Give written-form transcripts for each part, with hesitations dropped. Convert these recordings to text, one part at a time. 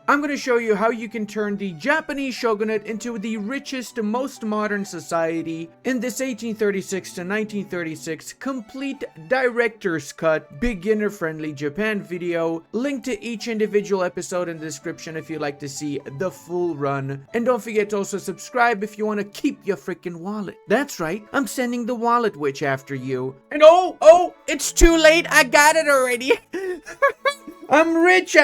I'm going to show you how you can turn the Japanese shogunate into the richest, most modern society in this 1836 to 1936 complete director's cut, beginner-friendly Japan video. Link to each individual episode in the description if you'd like to see the full run. And don't forget to also subscribe if you want to keep your freaking wallet. That's right, I'm sending the wallet witch after you. And oh, it's too late, I got it already. I'm rich.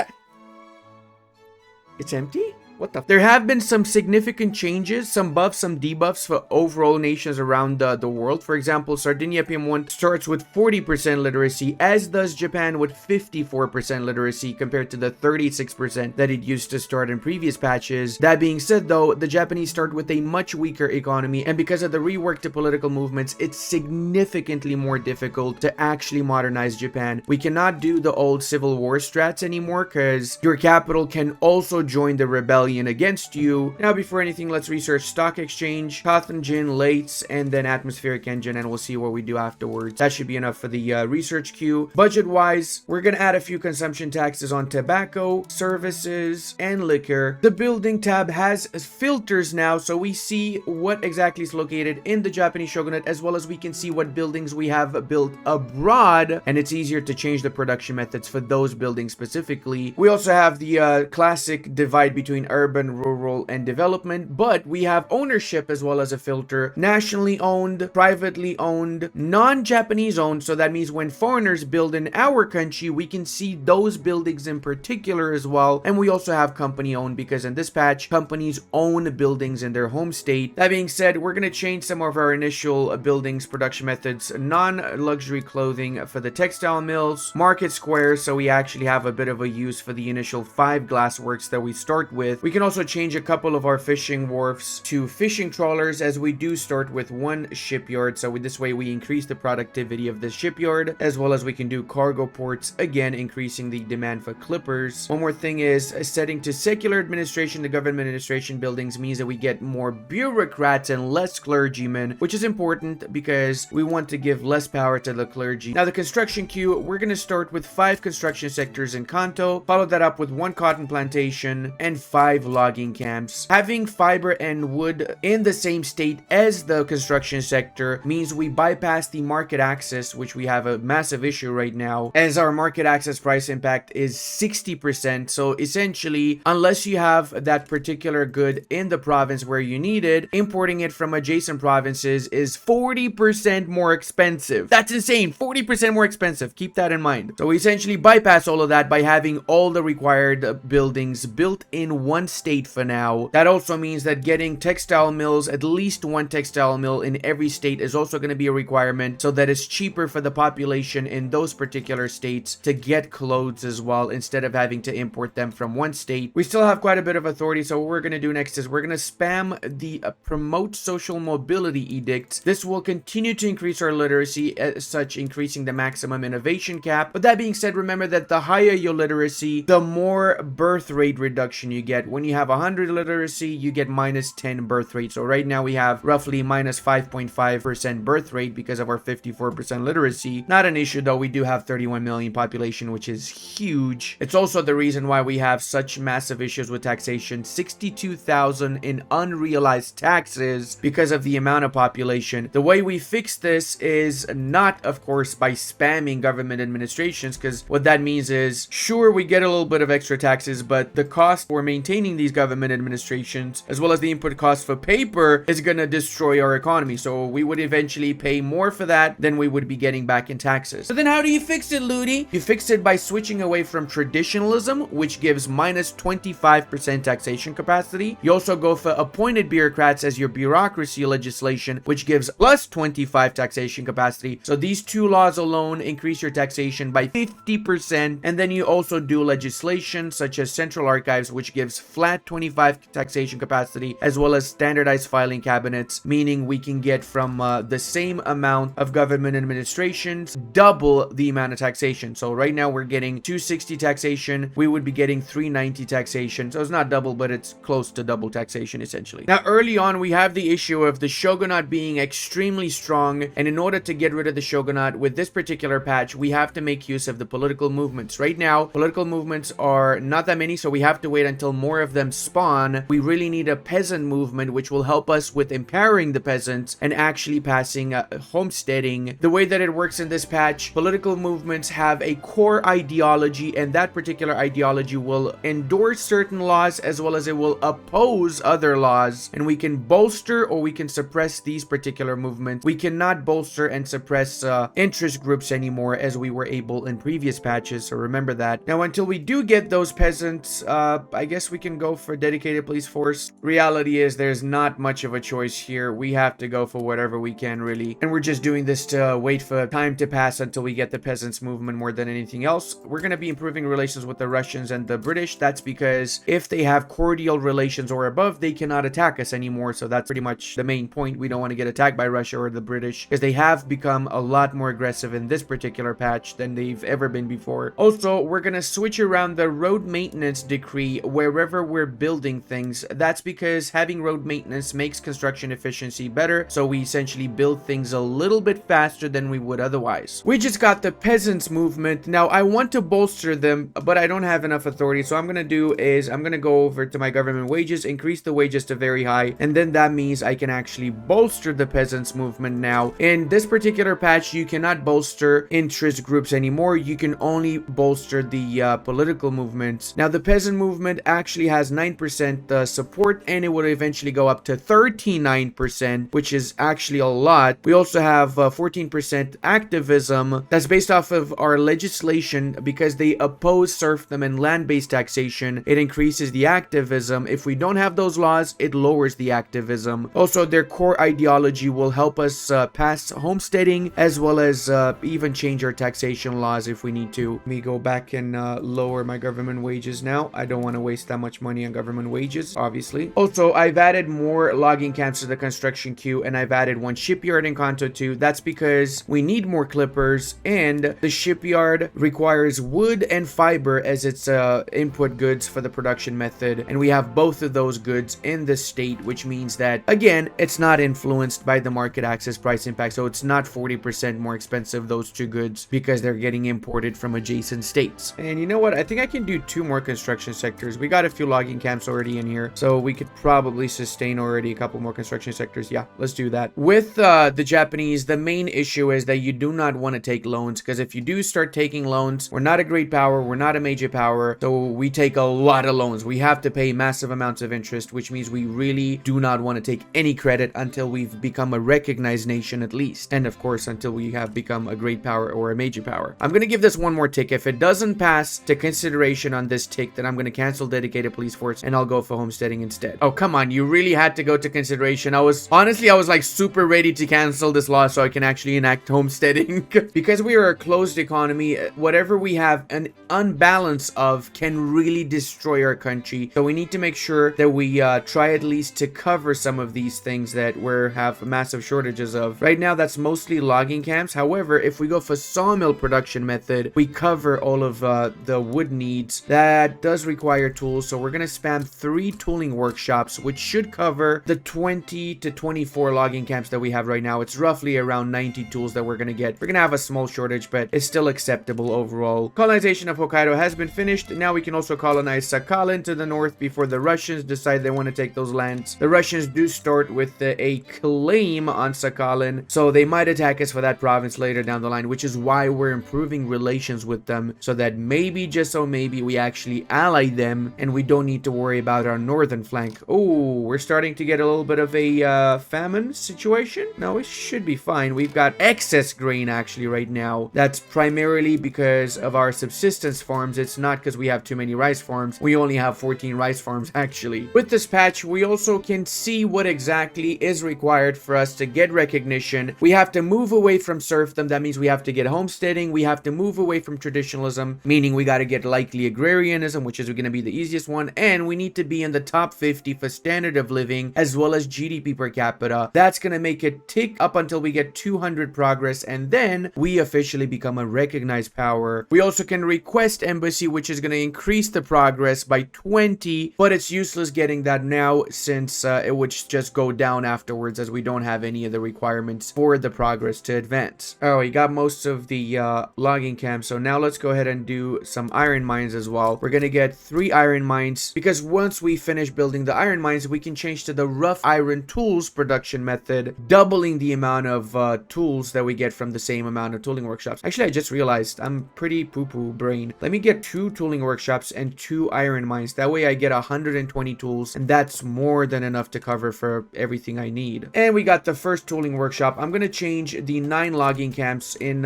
It's empty? What the? There have been some significant changes, some buffs, some debuffs for overall nations around the world. For example, Sardinia PM1 starts with 40% literacy, as does Japan with 54% literacy compared to the 36% that it used to start in previous patches. That being said though, the Japanese start with a much weaker economy, and because of the rework to political movements, it's significantly more difficult to actually modernize Japan. We cannot do the old civil war strats anymore because your capital can also join the rebellion against you. Now, before anything, let's research stock exchange, Pathanjin, Lates, and then atmospheric engine, and we'll see what we do afterwards. That should be enough for the research queue. Budget wise, we're gonna add a few consumption taxes on tobacco, services, and liquor. The building tab has filters now, so we see what exactly is located in the Japanese shogunate, as well as we can see what buildings we have built abroad, and it's easier to change the production methods for those buildings specifically. We also have the classic divide between urban, rural, and development, but we have ownership as well as a filter: nationally owned, privately owned, non-Japanese owned. So that means when foreigners build in our country, we can see those buildings in particular as well. And we also have company owned, because in this patch, companies own buildings in their home state. That being said, we're going to change some of our initial buildings production methods: non-luxury clothing for the textile mills, market squares, so we actually have a bit of a use for the initial 5 glass works that we start with. We can also change a couple of our fishing wharfs to fishing trawlers, as we do start with 1 shipyard, so this way we increase the productivity of the shipyard, as well as we can do cargo ports, again increasing the demand for clippers. One more thing is setting to secular administration. The government administration buildings means that we get more bureaucrats and less clergymen, which is important because we want to give less power to the clergy. Now, the construction queue, we're going to start with 5 construction sectors in Kanto, follow that up with 1 cotton plantation and 5 logging camps. Having fiber and wood in the same state as the construction sector means we bypass the market access, which we have a massive issue right now, as our market access price impact is 60%. So essentially, unless you have that particular good in the province where you need it, importing it from adjacent provinces is 40% more expensive. That's insane. 40% more expensive. Keep that in mind. So we essentially bypass all of that by having all the required buildings built in one state for now. That also means that getting textile mills, at least 1 textile mill in every state, is also going to be a requirement, so that it's cheaper for the population in those particular states to get clothes as well, instead of having to import them from one state. We still have quite a bit of authority, so what we're going to do next is we're going to spam the promote social mobility edict. This will continue to increase our literacy, as such increasing the maximum innovation cap. But that being said, remember that the higher your literacy, the more birth rate reduction you get. When you have 100 literacy, you get -10 birth rate. So right now we have roughly -5.5% birth rate because of our 54% literacy. Not an issue though. We do have 31 million population, which is huge. It's also the reason why we have such massive issues with taxation. 62,000 in unrealized taxes because of the amount of population. The way we fix this is not, of course, by spamming government administrations, because what that means is, sure, we get a little bit of extra taxes, but the cost for maintaining these government administrations, as well as the input cost for paper, is going to destroy our economy. So we would eventually pay more for that than we would be getting back in taxes. So then how do you fix it, Ludi? You fix it by switching away from traditionalism, which gives -25% taxation capacity. You also go for appointed bureaucrats as your bureaucracy legislation, which gives +25 taxation capacity. So these 2 laws alone increase your taxation by 50%. And then you also do legislation such as central archives, which gives flat 25 taxation capacity, as well as standardized filing cabinets, meaning we can get from the same amount of government administrations double the amount of taxation. So right now we're getting 260 taxation, we would be getting 390 taxation. So it's not double, but it's close to double taxation essentially. Now early on we have the issue of the shogunate being extremely strong, and in order to get rid of the shogunate with this particular patch, we have to make use of the political movements. Right now political movements are not that many, so we have to wait until more of them spawn. We really need a peasant movement which will help us with empowering the peasants and actually passing homesteading. The way that it works in this patch, political movements have a core ideology, and that particular ideology will endorse certain laws as well as it will oppose other laws, and we can bolster or we can suppress these particular movements. We cannot bolster and suppress interest groups anymore as we were able in previous patches, so remember that. Now until we do get those peasants, I guess we can go for dedicated police force. Reality is there's not much of a choice here. We have to go for whatever we can really, and we're just doing this to wait for time to pass until we get the peasants movement more than anything else. We're going to be improving relations with the Russians and the British. That's because if they have cordial relations or above, they cannot attack us anymore. So that's pretty much the main point. We don't want to get attacked by Russia or the British, because they have become a lot more aggressive in this particular patch than they've ever been before. Also, we're going to switch around the road maintenance decree wherever we're building things. That's because having road maintenance makes construction efficiency better, so we essentially build things a little bit faster than we would otherwise. We just got the peasants movement. Now I want to bolster them, but I don't have enough authority, so I'm gonna do is I'm gonna go over to my government wages, increase the wages to very high, and then that means I can actually bolster the peasants movement. Now in this particular patch you cannot bolster interest groups anymore, you can only bolster the political movements. Now the peasant movement actually has 9% support, and it would eventually go up to 39%, which is actually a lot. We also have 14% activism. That's based off of our legislation because they oppose serfdom and land-based taxation. It increases the activism. If we don't have those laws, it lowers the activism. Also, their core ideology will help us pass homesteading, as well as even change our taxation laws if we need to. Let me go back and lower my government wages now. I don't want to waste that much money on government wages, obviously. Also, I've added more logging camps to the construction queue, and I've added one shipyard in Kanto 2. That's because we need more clippers, and the shipyard requires wood and fiber as its input goods for the production method, and we have both of those goods in the state, which means that, again, it's not influenced by the market access price impact, so it's not 40% more expensive, those two goods, because they're getting imported from adjacent states. And you know what? I think I can do 2 more construction sectors. We got a few logging camps already in here, so we could probably sustain already a couple more construction sectors. Yeah, let's do that. With the Japanese, the main issue is that you do not want to take loans, because if you do start taking loans, we're not a great power, we're not a major power, so we take a lot of loans. We have to pay massive amounts of interest, which means we really do not want to take any credit until we've become a recognized nation at least, and of course until we have become a great power or a major power. I'm gonna give this one more tick. If it doesn't pass to consideration on this tick, then I'm gonna cancel dedicated police force and I'll go for homesteading instead. Oh, come on, you really had to go to consideration. I was like super ready to cancel this law so I can actually enact homesteading. Because we are a closed economy, whatever we have an unbalance of can really destroy our country. So we need to make sure that we try at least to cover some of these things that we have massive shortages of. Right now that's mostly logging camps. However, if we go for sawmill production method, we cover all of the wood needs. That does require tools, so we're gonna spam 3 tooling workshops, which should cover the 20 to 24 logging camps that we have right now. It's roughly around 90 tools that we're gonna get. We're gonna have a small shortage, but it's still acceptable overall. Colonization of Hokkaido has been finished. Now we can also colonize Sakhalin to the north before the Russians decide they want to take those lands. The Russians do start with a claim on Sakhalin, so they might attack us for that province later down the line, which is why we're improving relations with them, so that maybe, just so maybe, we actually ally them and we don't need to worry about our northern flank. Oh, we're starting to get a little bit of a famine situation. No, it should be fine. We've got excess grain actually right now. That's primarily because of our subsistence farms. It's not because we have too many rice farms. We only have 14 rice farms actually. With this patch, we also can see what exactly is required for us to get recognition. We have to move away from serfdom. That means we have to get homesteading. We have to move away from traditionalism, meaning we got to get likely agrarianism, which is going to be the easiest one, and we need to be in the top 50 for standard of living as well as GDP per capita. That's gonna make it tick up until we get 200 progress, and then we officially become a recognized power. We also can request embassy, which is gonna increase the progress by 20, but it's useless getting that now since it would just go down afterwards as we don't have any of the requirements for the progress to advance. Oh, we got most of the logging camps, so now let's go ahead and do some iron mines as well. We're gonna get 3 iron mines because once we finish building the iron mines, we can change to the rough iron tools production method, doubling the amount of tools that we get from the same amount of tooling workshops. Actually, I just realized I'm pretty poo-poo brain. Let me get 2 tooling workshops and 2 iron mines. That way I get 120 tools, and that's more than enough to cover for everything I need. And we got the first tooling workshop. I'm gonna change the 9 logging camps in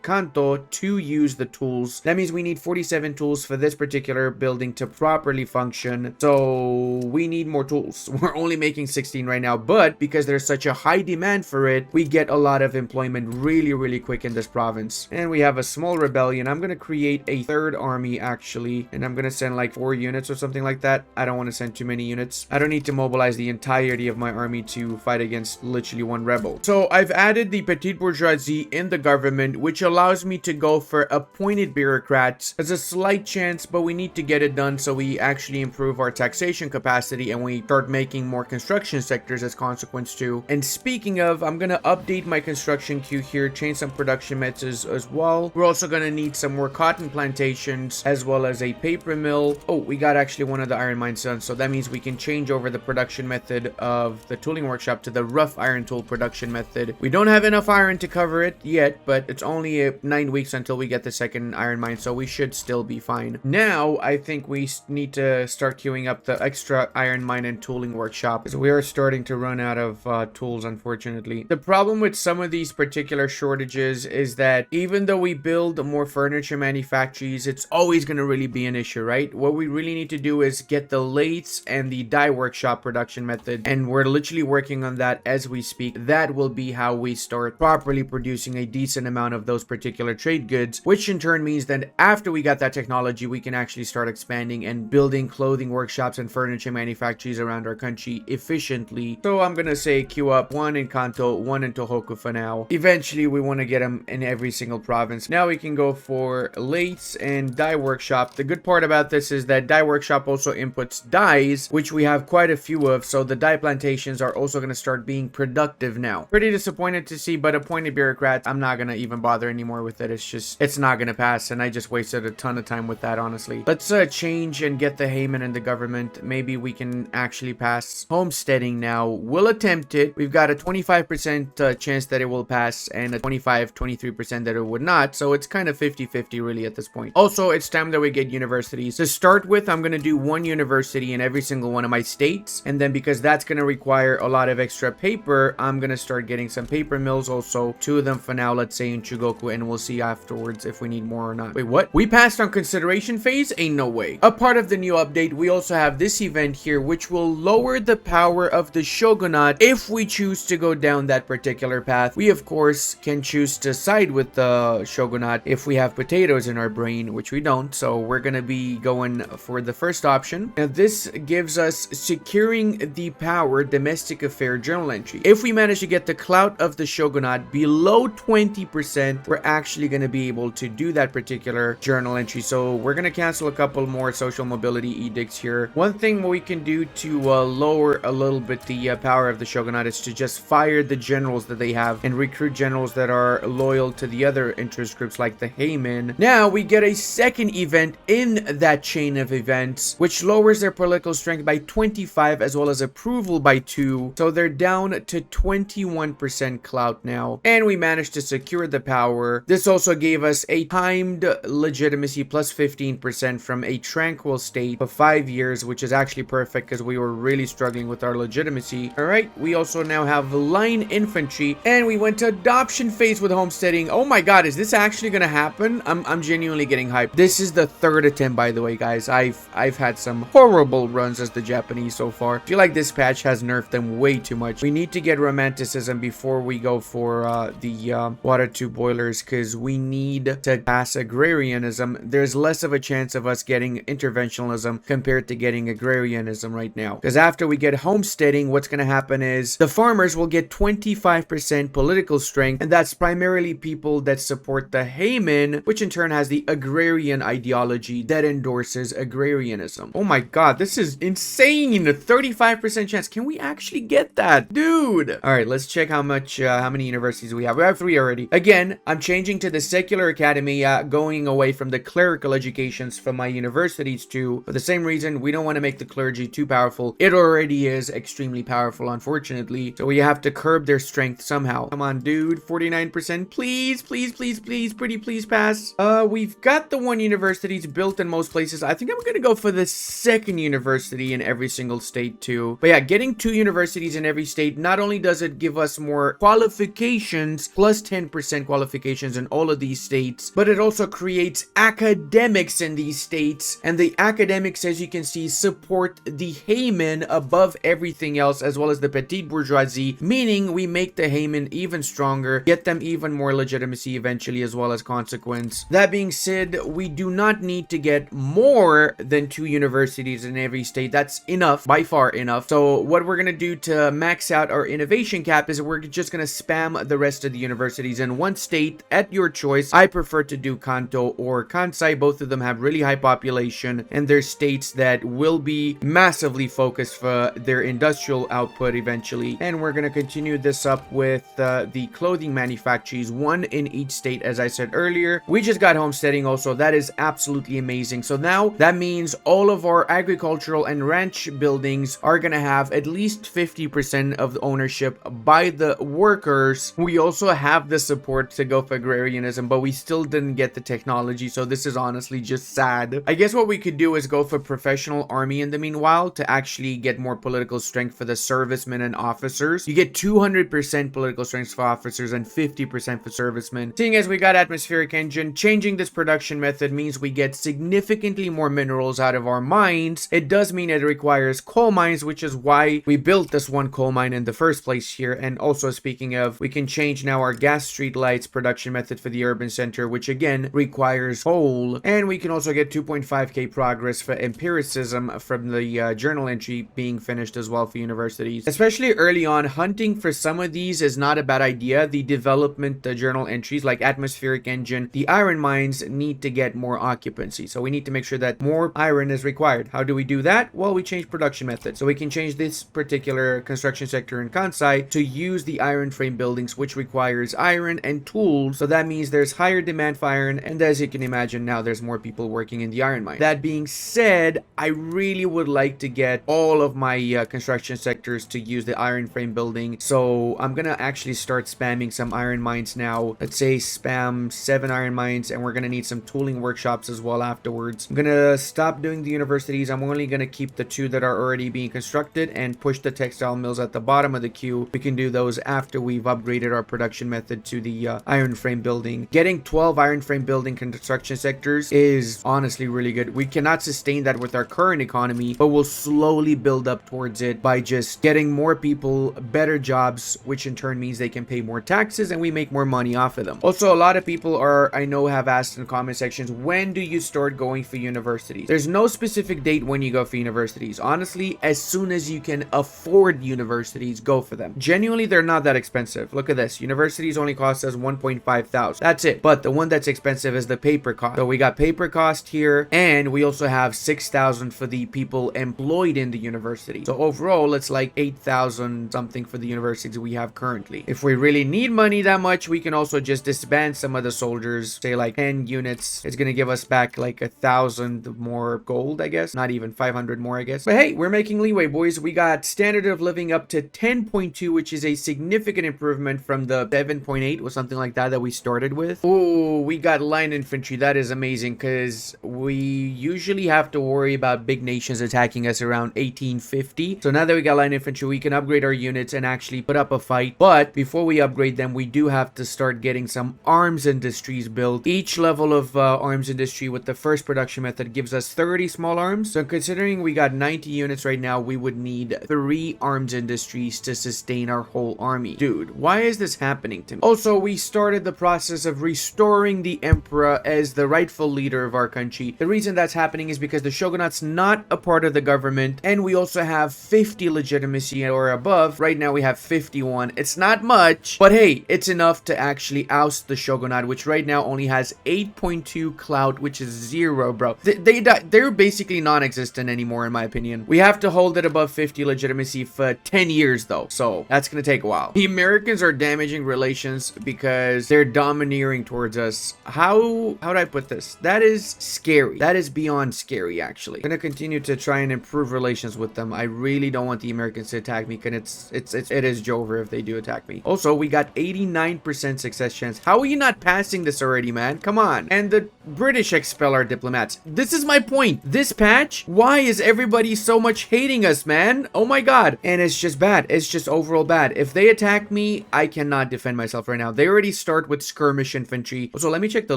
Kanto to use the tools. That means we need 47 tools for this particular building to properly function, so we need more tools. We're only making 16 right now, but because there's such a high demand for it, we get a lot of employment really quick in this province. And we have a small rebellion. I'm gonna create a 3rd army actually, and I'm gonna send like 4 units or something like that. I don't want to send too many units. I don't need to mobilize the entirety of my army to fight against literally 1 rebel. So I've added the petite bourgeoisie in the government, which allows me to go for appointed bureaucrats. There's a slight chance, but we need to get it done so we actually improve our taxation capacity and we start making more construction sectors as consequence too. And speaking of, I'm gonna update my construction queue here, change some production methods as well. We're also gonna need some more cotton plantations as well as a paper mill. Oh, we got actually one of the iron mines done, so that means we can change over the production method of the tooling workshop to the rough iron tool production method. We don't have enough iron to cover it yet, but it's only 9 weeks until we get the second iron mine, so we should still be fine. Now I think we need to start queuing up the extra iron mine and tooling workshop, because we are starting to run out of tools, unfortunately. The problem with some of these particular shortages is that even though we build more furniture manufactories, it's always going to really be an issue, right? What we really need to do is get the lathes and the die workshop production method, and we're literally working on that as we speak. That will be how we start properly producing a decent amount of those particular trade goods, which in turn means that after we got that technology, we can actually start expanding and building clothing workshops and furniture manufactories around our country efficiently. So I'm gonna say queue up 1 in Kanto, 1 in Tohoku for now. Eventually we want to get them in every single province. Now we can go for lathes and die workshop. The good part about this is that die workshop also inputs dyes, which we have quite a few of, so the dye plantations are also going to start being productive now. Pretty disappointed to see, but appointed bureaucrats, I'm not going to even bother anymore with it. It's not going to pass, and I just wasted a ton of time with that, honestly. Let's change and get the Hayman in the government. Maybe we can actually pass homesteading now. We'll attempt it. We've got a 25% chance that it will pass and a 23% that it would not, so it's kind of 50-50 really at this point. Also, it's time that we get universities. To start with, I'm going to do 1 university in every single one of my states, and then because that's going to require a lot of extra paper, I'm going to start getting some paper mills also. 2 of them for now, let's say in Chugoku, and we'll see afterwards if we need more or not. Wait, what? We passed on consideration phase? Ain't no way. A part of the new update, we also have this event here, which will lower the power of the shogunate if we choose to go down that particular path. We, of course, can choose to side with the shogunate if we have potatoes in our brain, which we don't, so we're going to be going for the first option. And this gives us securing the power domestic affair journal entry. If we manage to get the clout of the shogunate below 20%, we're actually going to be able to do that particular journal entry. So we're going to cancel a couple more social mobility edicts here. One thing we can do to lower a little bit the power of the shogunate is to just fire the generals that they have and recruit generals that are loyal to the other interest groups like the Hayman. Now we get a second event in that chain of events, which lowers their political strength by 25 as well as approval by 2. So they're down to 21% clout now. And we managed to secure the power. This also gave us a timed legitimacy plus 15% from a tranquil state for 5 years, which is actually perfect because we were really struggling with our legitimacy. All right, we also now have line infantry, and we went to adoption phase with homesteading. Oh my god, is this actually gonna happen? I'm genuinely getting hyped. This is the 3rd attempt, by the way, guys. I've had some horrible runs as the Japanese so far. I feel like this patch has nerfed them way too much. We need to get romanticism before we go for the water tube boilers, because we need to pass agrarianism. There's less of a chance of us getting interventional nationalism compared to getting agrarianism right now. Because after we get homesteading, what's going to happen is the farmers will get 25% political strength, and that's primarily people that support the Hayman, which in turn has the agrarian ideology that endorses agrarianism. Oh my god, this is insane! A 35% chance. Can we actually get that? Dude! Alright, let's check how many universities we have. We have 3 already. Again, I'm changing to the secular academy, going away from the clerical educations from my universities too. For the same reason, we don't want to make the clergy too powerful. It already is extremely powerful, unfortunately. So we have to curb their strength somehow. Come on, dude. 49%. Please, please, please, please. Pretty please pass. We've got the 1 universities built in most places. I think I'm gonna go for the 2nd university in every single state too. But yeah, getting 2 universities in every state, not only does it give us more qualifications, plus 10% qualifications in all of these states, but it also creates academics in these states. And the academics, as you can see, support the Hayman above everything else, as well as the petite bourgeoisie, meaning we make the Hayman even stronger, get them even more legitimacy eventually, as well as consequence. That being said, we do not need to get more than 2 universities in every state. That's enough, by far enough. So what we're gonna do to max out our innovation cap is we're just gonna spam the rest of the universities in 1 state at your choice. I prefer to do Kanto or Kansai. Both of them have really high population, and they're states that will be massively focused for their industrial output eventually. And we're gonna continue this up with the clothing manufacturers, 1 in each state, as I said earlier. We just got homesteading also. That is absolutely amazing. So now that means all of our agricultural and ranch buildings are gonna have at least 50% of the ownership by the workers. We also have the support to go for agrarianism, but we still didn't get the technology, so this is honestly just sad. I guess what we could do is go for professional army in the meanwhile to actually get more political strength for the servicemen and officers. You get 200% political strength for officers and 50% for servicemen. Seeing as we got atmospheric engine, changing this production method means we get significantly more minerals out of our mines. It does mean it requires coal mines, which is why we built this 1 coal mine in the first place here. And also, speaking of, we can change now our gas street lights production method for the urban center, which again requires coal. And we can also get 2.5k progress for empiricism from the journal entry being finished as well for universities. Especially early on, hunting for some of these is not a bad idea. The development, the journal entries like atmospheric engine, the iron mines need to get more occupancy. So we need to make sure that more iron is required. How do we do that? Well, we change production method. So we can change this particular construction sector in Kansai to use the iron frame buildings, which requires iron and tools. So that means there's higher demand for iron, and as you can imagine, now there's more people working in the iron mine. That being said, I really would like to get all of my construction sectors to use the iron frame building. So I'm gonna actually start spamming some iron mines now. Let's say spam 7 iron mines, and we're gonna need some tooling workshops as well afterwards. I'm gonna stop doing the universities. I'm only gonna keep the 2 that are already being constructed and push the textile mills at the bottom of the queue. We can do those after we've upgraded our production method to the iron frame building. Getting 12 iron frame building construction sectors is honestly really good. We cannot sustain that with our current economy, but we'll slowly build up towards it by just getting more people better jobs, which in turn means they can pay more taxes and we make more money off of them. Also, a lot of people I know have asked in the comment sections, when do you start going for universities? There's no specific date when you go for universities. Honestly, as soon as you can afford universities, go for them. Genuinely, they're not that expensive. Look at this. Universities only cost us 1.5 thousand. That's it. But the one that's expensive is the paper cost. So we got paper cost here, and we also have 6,000 for the people employed in the university. So overall, it's like 8,000 something for the universities we have currently. If we really need money that much, we can also just disband some of the soldiers, say like 10 units. It's gonna give us back like 1,000 more gold, I guess. Not even 500 more, I guess. But hey, we're making leeway, boys. We got standard of living up to 10.2, which is a significant improvement from the 7.8 or something like that we started with. Oh, we got line infantry. That is amazing, because we usually have to worry about big nations attacking us around 1850. So now that we got line infantry, we can upgrade our units and actually put up a fight. But before we upgrade them, we do have to start getting some arms industries built. Each level of arms industry with the first production method gives us 30 small arms. So considering we got 90 units right now, we would need 3 arms industries to sustain our whole army. Dude, why is this happening to me? Also, we started the process of restoring the emperor as the rightful leader of our country. The reason that's happening is because the shogunate's not a part of the government, and we also have 50 legitimacy or above. Right now we have 51. It's not much, but hey, it's enough to actually oust the shogunate, which right now only has 8.2 clout, which is 0, bro. They're basically non-existent anymore, in my opinion. We have to hold it above 50 legitimacy for 10 years, though, so that's gonna take a while. The Americans are damaging relations because they're domineering towards us. How do I put this? That is scary. That is beyond scary, actually. I'm gonna continue to try and improve relations with them. I really don't want the Americans to attack me, because it is Jover if they do attack me. Also, we got 89% success chance. How are you not passing this already, man? Come on. And the British expel our diplomats. This is my point. This patch, why is everybody so much hating us, man? Oh my god. And it's just bad. It's just overall bad. If they attack me, I cannot defend myself right now. They already start with skirmish infantry. So let me check the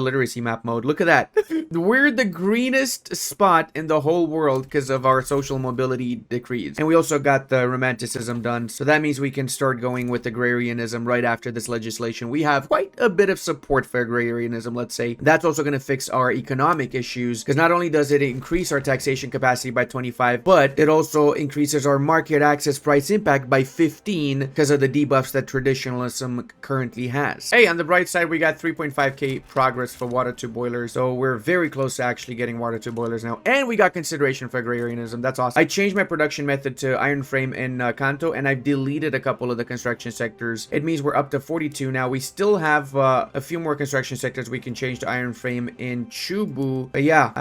literacy map mode. Look at that. We're the greenest spot in the whole world because of our social mobility decrees. And we also got the romanticism done. So that means we can start going with agrarianism right after this legislation. We have quite a bit of support for agrarianism, let's say. That's also going to fix our economic issues, because not only does it increase our taxation capacity by 25, but it also increases our market access price impact by 15 because of the debuffs that traditionalism currently has. Hey, on the bright side, we got 3.5k progress for water tube boilers, so we're very close to actually getting water tube boilers now, and we got consideration for agrarianism. That's awesome. I changed my production method to iron frame in Kanto, and I've deleted a couple of the construction sectors. It means we're up to 42 now. We still have a few more construction sectors we can change to iron frame in Chubu, but yeah,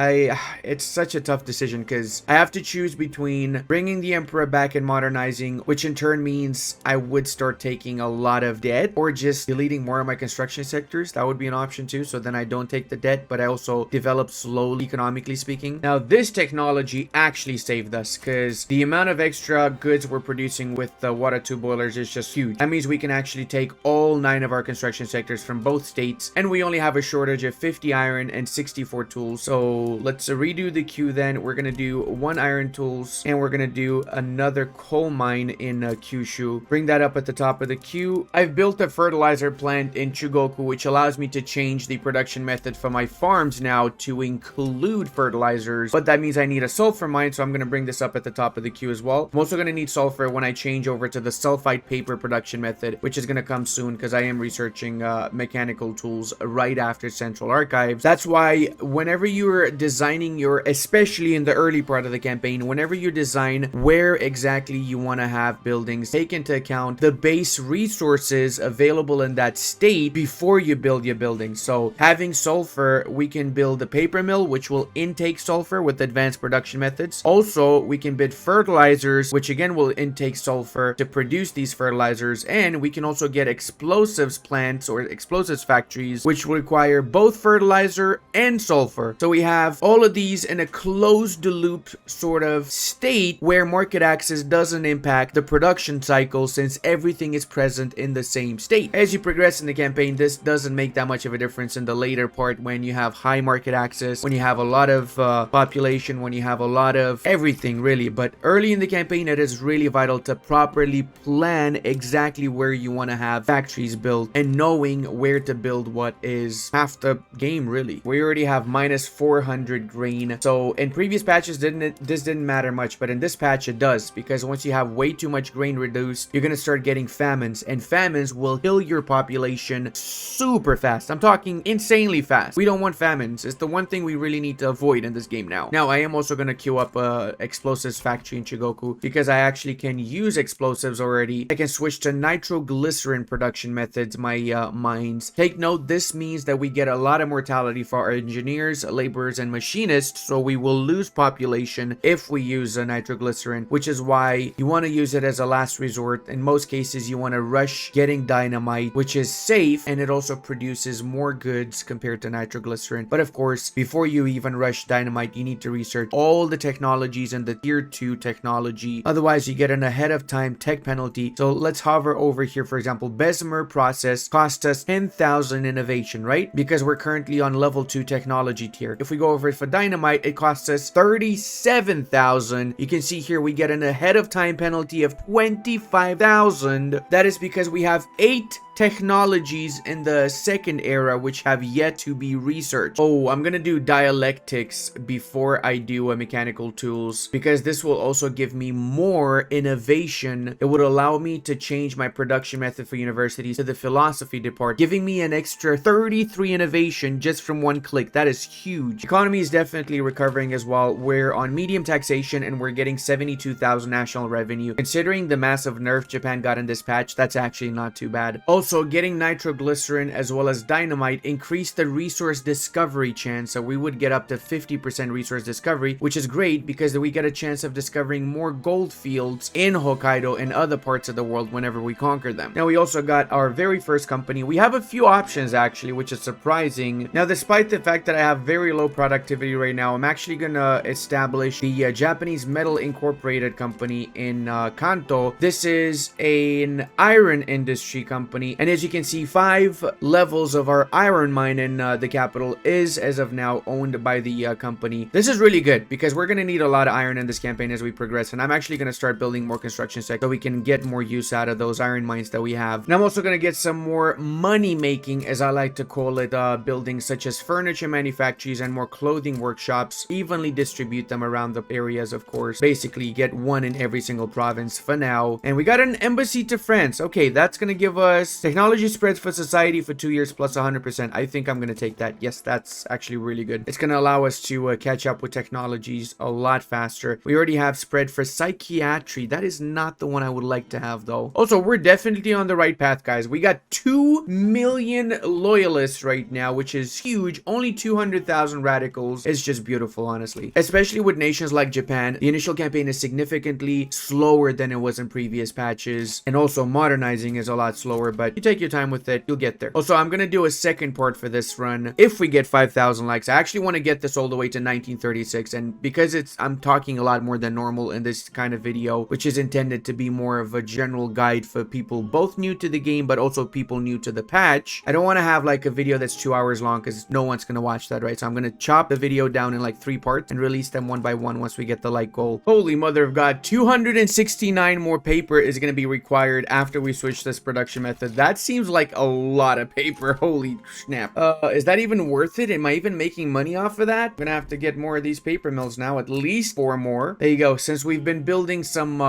it's such a tough decision because I have to choose between bringing the emperor back and modernizing, which in turn means I would start taking a lot of debt, or just deleting more of my construction sectors. That would be an option too, so then I don't take the debt, but I also develop slowly economically speaking. Now this technology actually saved us because the amount of extra goods we're producing with the water tube boilers is just huge. That means we can actually take all 9 of our construction sectors from both states, and we only have a shortage of 50 iron and 64 tools. So let's redo the queue then. We're gonna do 1 iron tools, and we're gonna do another coal mine in Kyushu. Bring that up at the top of the queue. I've built a fertilizer plant in Chugoku, which allows me to change the production method for my farms now to include fertilizers, but that means I need a sulfur mine, so I'm gonna bring this up at the top of the queue as well. I'm also gonna need sulfur when I change over to the sulfite paper production method, which is gonna come soon because I am researching mechanical tools right after Central Archives. That's why whenever you're designing your, especially in the early part of the campaign, whenever you design where exactly you want to have buildings, take into account the base resources available in that state before you build your building. So having sulfur, we can build a paper mill which will intake sulfur with advanced production methods. Also, we can build fertilizers, which again will intake sulfur to produce these fertilizers, and we can also get explosives plants or explosives factories which require both fertilizer and sulfur. So we have all of these in a closed loop sort of state where market access doesn't impact the production cycle since everything is present in the same state. As you progress in the campaign, this doesn't make that much of a difference in the later part when you have high market access, when you have a lot of population, when you have a lot of everything really. But early in the campaign, it is really vital to properly plan exactly where you want to have factories built, and knowing where to build what is half the game really. We already have minus 400 grain. So in previous patches, this didn't matter much, but in this patch it does, because once you have way too much grain reduced, you're gonna start getting famines, and famines will kill your population super fast. I'm talking insanely fast. We don't want famines. It's the one thing we really need to avoid in this game now. Now, I am also gonna queue up a explosives factory in Chigoku because I actually can use explosives already. I can switch to nitroglycerin production methods, my mines. Take note, this means that we get a lot of mortality for our engineers, laborers, and machinists, so we will lose population if we use a nitroglycerin, which is why you want to use it as a last resort. In most cases, you want to rush getting dynamite, which is safe, and it also produces more goods compared to nitroglycerin. But of course, before you even rush dynamite, you need to research all the technologies and the tier 2 technology. Otherwise, you get an ahead of time tech penalty. So let's hover over here. For example, Bessemer process cost us 10,000 innovation, right? Because we're currently on level 2 technology tier. If we go over it for dynamite, it costs us 37,000. You can see here we get an ahead of time penalty of 25,000. That is because we have 8 technologies in the second era which have yet to be researched. Oh, I'm gonna do dialectics before I do mechanical tools, because this will also give me more innovation. It would allow me to change my production method for universities to the philosophy department, giving me an extra 33 innovation just from one click. That is huge. Economy is definitely recovering as well. We're on medium taxation and we're getting 72,000 national revenue. Considering the massive nerf Japan got in this patch, that's actually not too bad. Also, getting nitroglycerin as well as dynamite increased the resource discovery chance, so we would get up to 50% resource discovery, which is great because we get a chance of discovering more gold fields in Hokkaido and other parts of the world whenever we conquer them. Now, we also got our very first company. We have a few options actually, which is surprising. Now, despite the fact that I have very low productivity right now, I'm actually gonna establish the Japanese Metal Incorporated company in Kanto. This is an iron industry company, and as you can see, 5 levels of our iron mine in the capital is as of now owned by the company. This is really good because we're gonna need a lot of iron in this campaign as we progress, and I'm actually gonna start building more construction sectors so we can get more use out of those iron mines that we have. And I'm also gonna get some more money making, as I like to call it, buildings such as furniture manufacturers and more clothing workshops. Evenly distribute them around the areas, of course. Basically get one in every single province for now. And we got an embassy to France. Okay, that's gonna give us technology spreads for society for 2 years plus 100%. I think I'm gonna take that. Yes, that's actually really good. It's gonna allow us to catch up with technologies a lot faster. We already have spread for psychiatry. That is not the one I would like to have though. Also, we're definitely on the right path, guys. We got 2 million loyalists right now, which is huge. Only 200,000 radicals. It's just beautiful, honestly. Especially with nations like Japan. The initial campaign is significantly slower than it was in previous patches, and also modernizing is a lot slower, but you take your time with it, you'll get there. Also, I'm gonna do a second part for this run if we get 5,000 likes. I actually want to get this all the way to 1936, and because I'm talking a lot more than normal in this kind of video, which is intended to be more of a general guide for people both new to the game but also people new to the patch. I don't want to have like a video that's 2 hours long because no one's gonna watch that, right? So I'm gonna chop the video down in like 3 parts and release them one by one once we get the like goal. Holy mother of God, 269 more paper is gonna be required after we switch this production method. That seems like a lot of paper. Holy snap. Is that even worth it? Am I even making money off of that? I'm gonna have to get more of these paper mills now, at least 4 more. There you go. Since we've been building some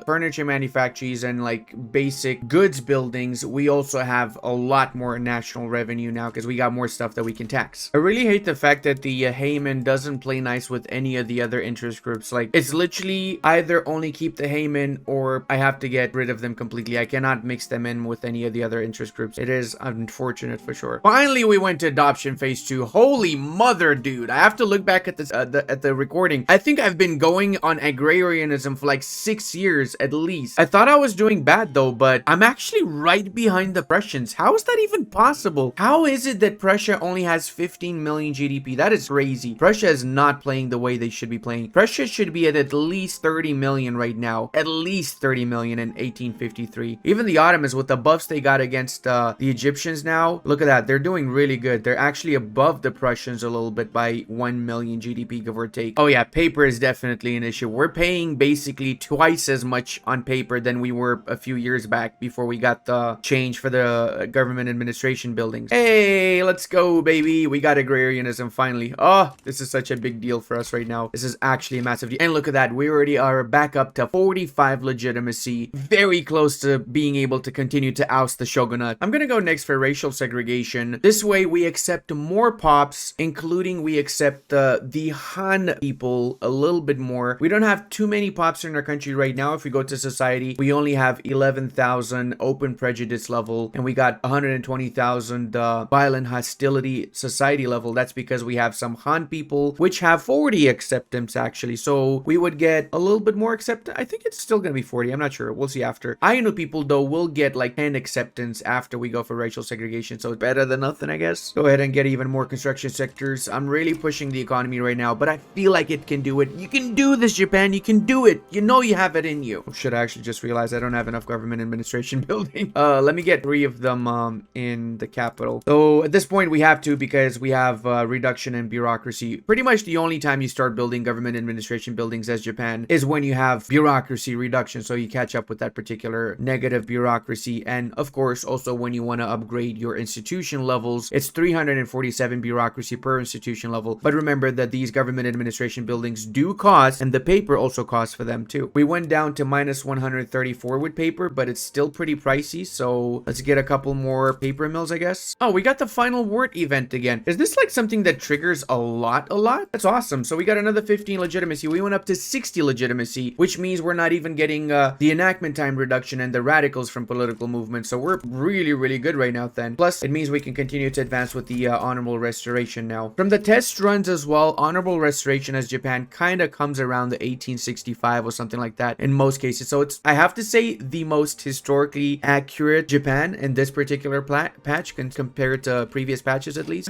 furniture manufacturers and like basic goods buildings, we also have a lot more national revenue now because we got more stuff that we can tax. I really hate the fact that the Heyman doesn't play nice with any of the other interest groups. Like, it's literally either only keep the Heyman or I have to get rid of them completely. I cannot mix them in with any of the other interest groups. It is unfortunate for sure. Finally, we went to adoption phase 2. Holy mother, dude. I have to look back at this at the recording. I think I've been going on agrarianism for like 6 years at least. I thought I was doing bad though, but I'm actually right behind the Prussians. How is that even possible? How is it that Prussia only has 15 million GDP? That is crazy. Prussia is not playing the way they should be playing. Prussia should be at least 30 million right now. At least 30 million in 1853. Even the Ottomans, with the buffs they got against the Egyptians now, look at that. They're doing really good. They're actually above the Prussians a little bit by 1 million GDP, give or take. Oh yeah, paper is definitely an issue. We're paying basically twice as much on paper than we were a few years back before we got the change for the government administration buildings. Hey, let's go, baby. We got agrarianism finally. Oh, this is such a big deal for us right now. This is actually a massive deal. And look at that. We already are back up to 45 legitimacy. Very close to being able to continue to oust the shogunate. I'm gonna go next for racial segregation. This way we accept more pops, including we accept the Han people a little bit more. We don't have too many pops in our country right now. If we go to society, we only have 11,000 open prejudice level, and we got 120,000 violent hostility society level. That's because we have some Han people which have 40 acceptance actually, so we would get a little bit more acceptance. I think it's still gonna be 40. I'm not sure. We'll see after. Ainu people though will get like 10 acceptance after we go for racial segregation, so it's better than nothing, I guess. Go ahead and get even more construction sectors. I'm really pushing the economy right now, but I feel like it can do it. You can do this, Japan. You can do it. You know you have it in you. Oh, shit, I actually just realized I don't have enough government administration building. Let me get 3 of them in the capital. So at this point we have to, because we have reduction in bureaucracy. Pretty much the only time you start building government administration buildings as Japan is when you have bureaucracy reduction, so you catch up with that particular negative bureaucracy. And of course, also when you want to upgrade your institution levels, it's 347 bureaucracy per institution level. But remember that these government administration buildings do cost, and the paper also costs for them too. We went down to minus 134 with paper, but it's still pretty pricey, so let's get a couple more paper mills, I guess. Oh, we got the final wart event again. Is this like something that triggers a lot? That's awesome. So we got another 15 legitimacy. We went up to 60 legitimacy, which means we're not even getting the enactment time reduction and the radicals from political movements. So we're really good right now then. Plus, it means we can continue to advance with the honorable restoration now. From the test runs as well, honorable restoration as Japan kind of comes around the 1865 or something like that in most cases. So it's, I have to say, the most historically accurate Japan in this particular patch compared to previous patches at least.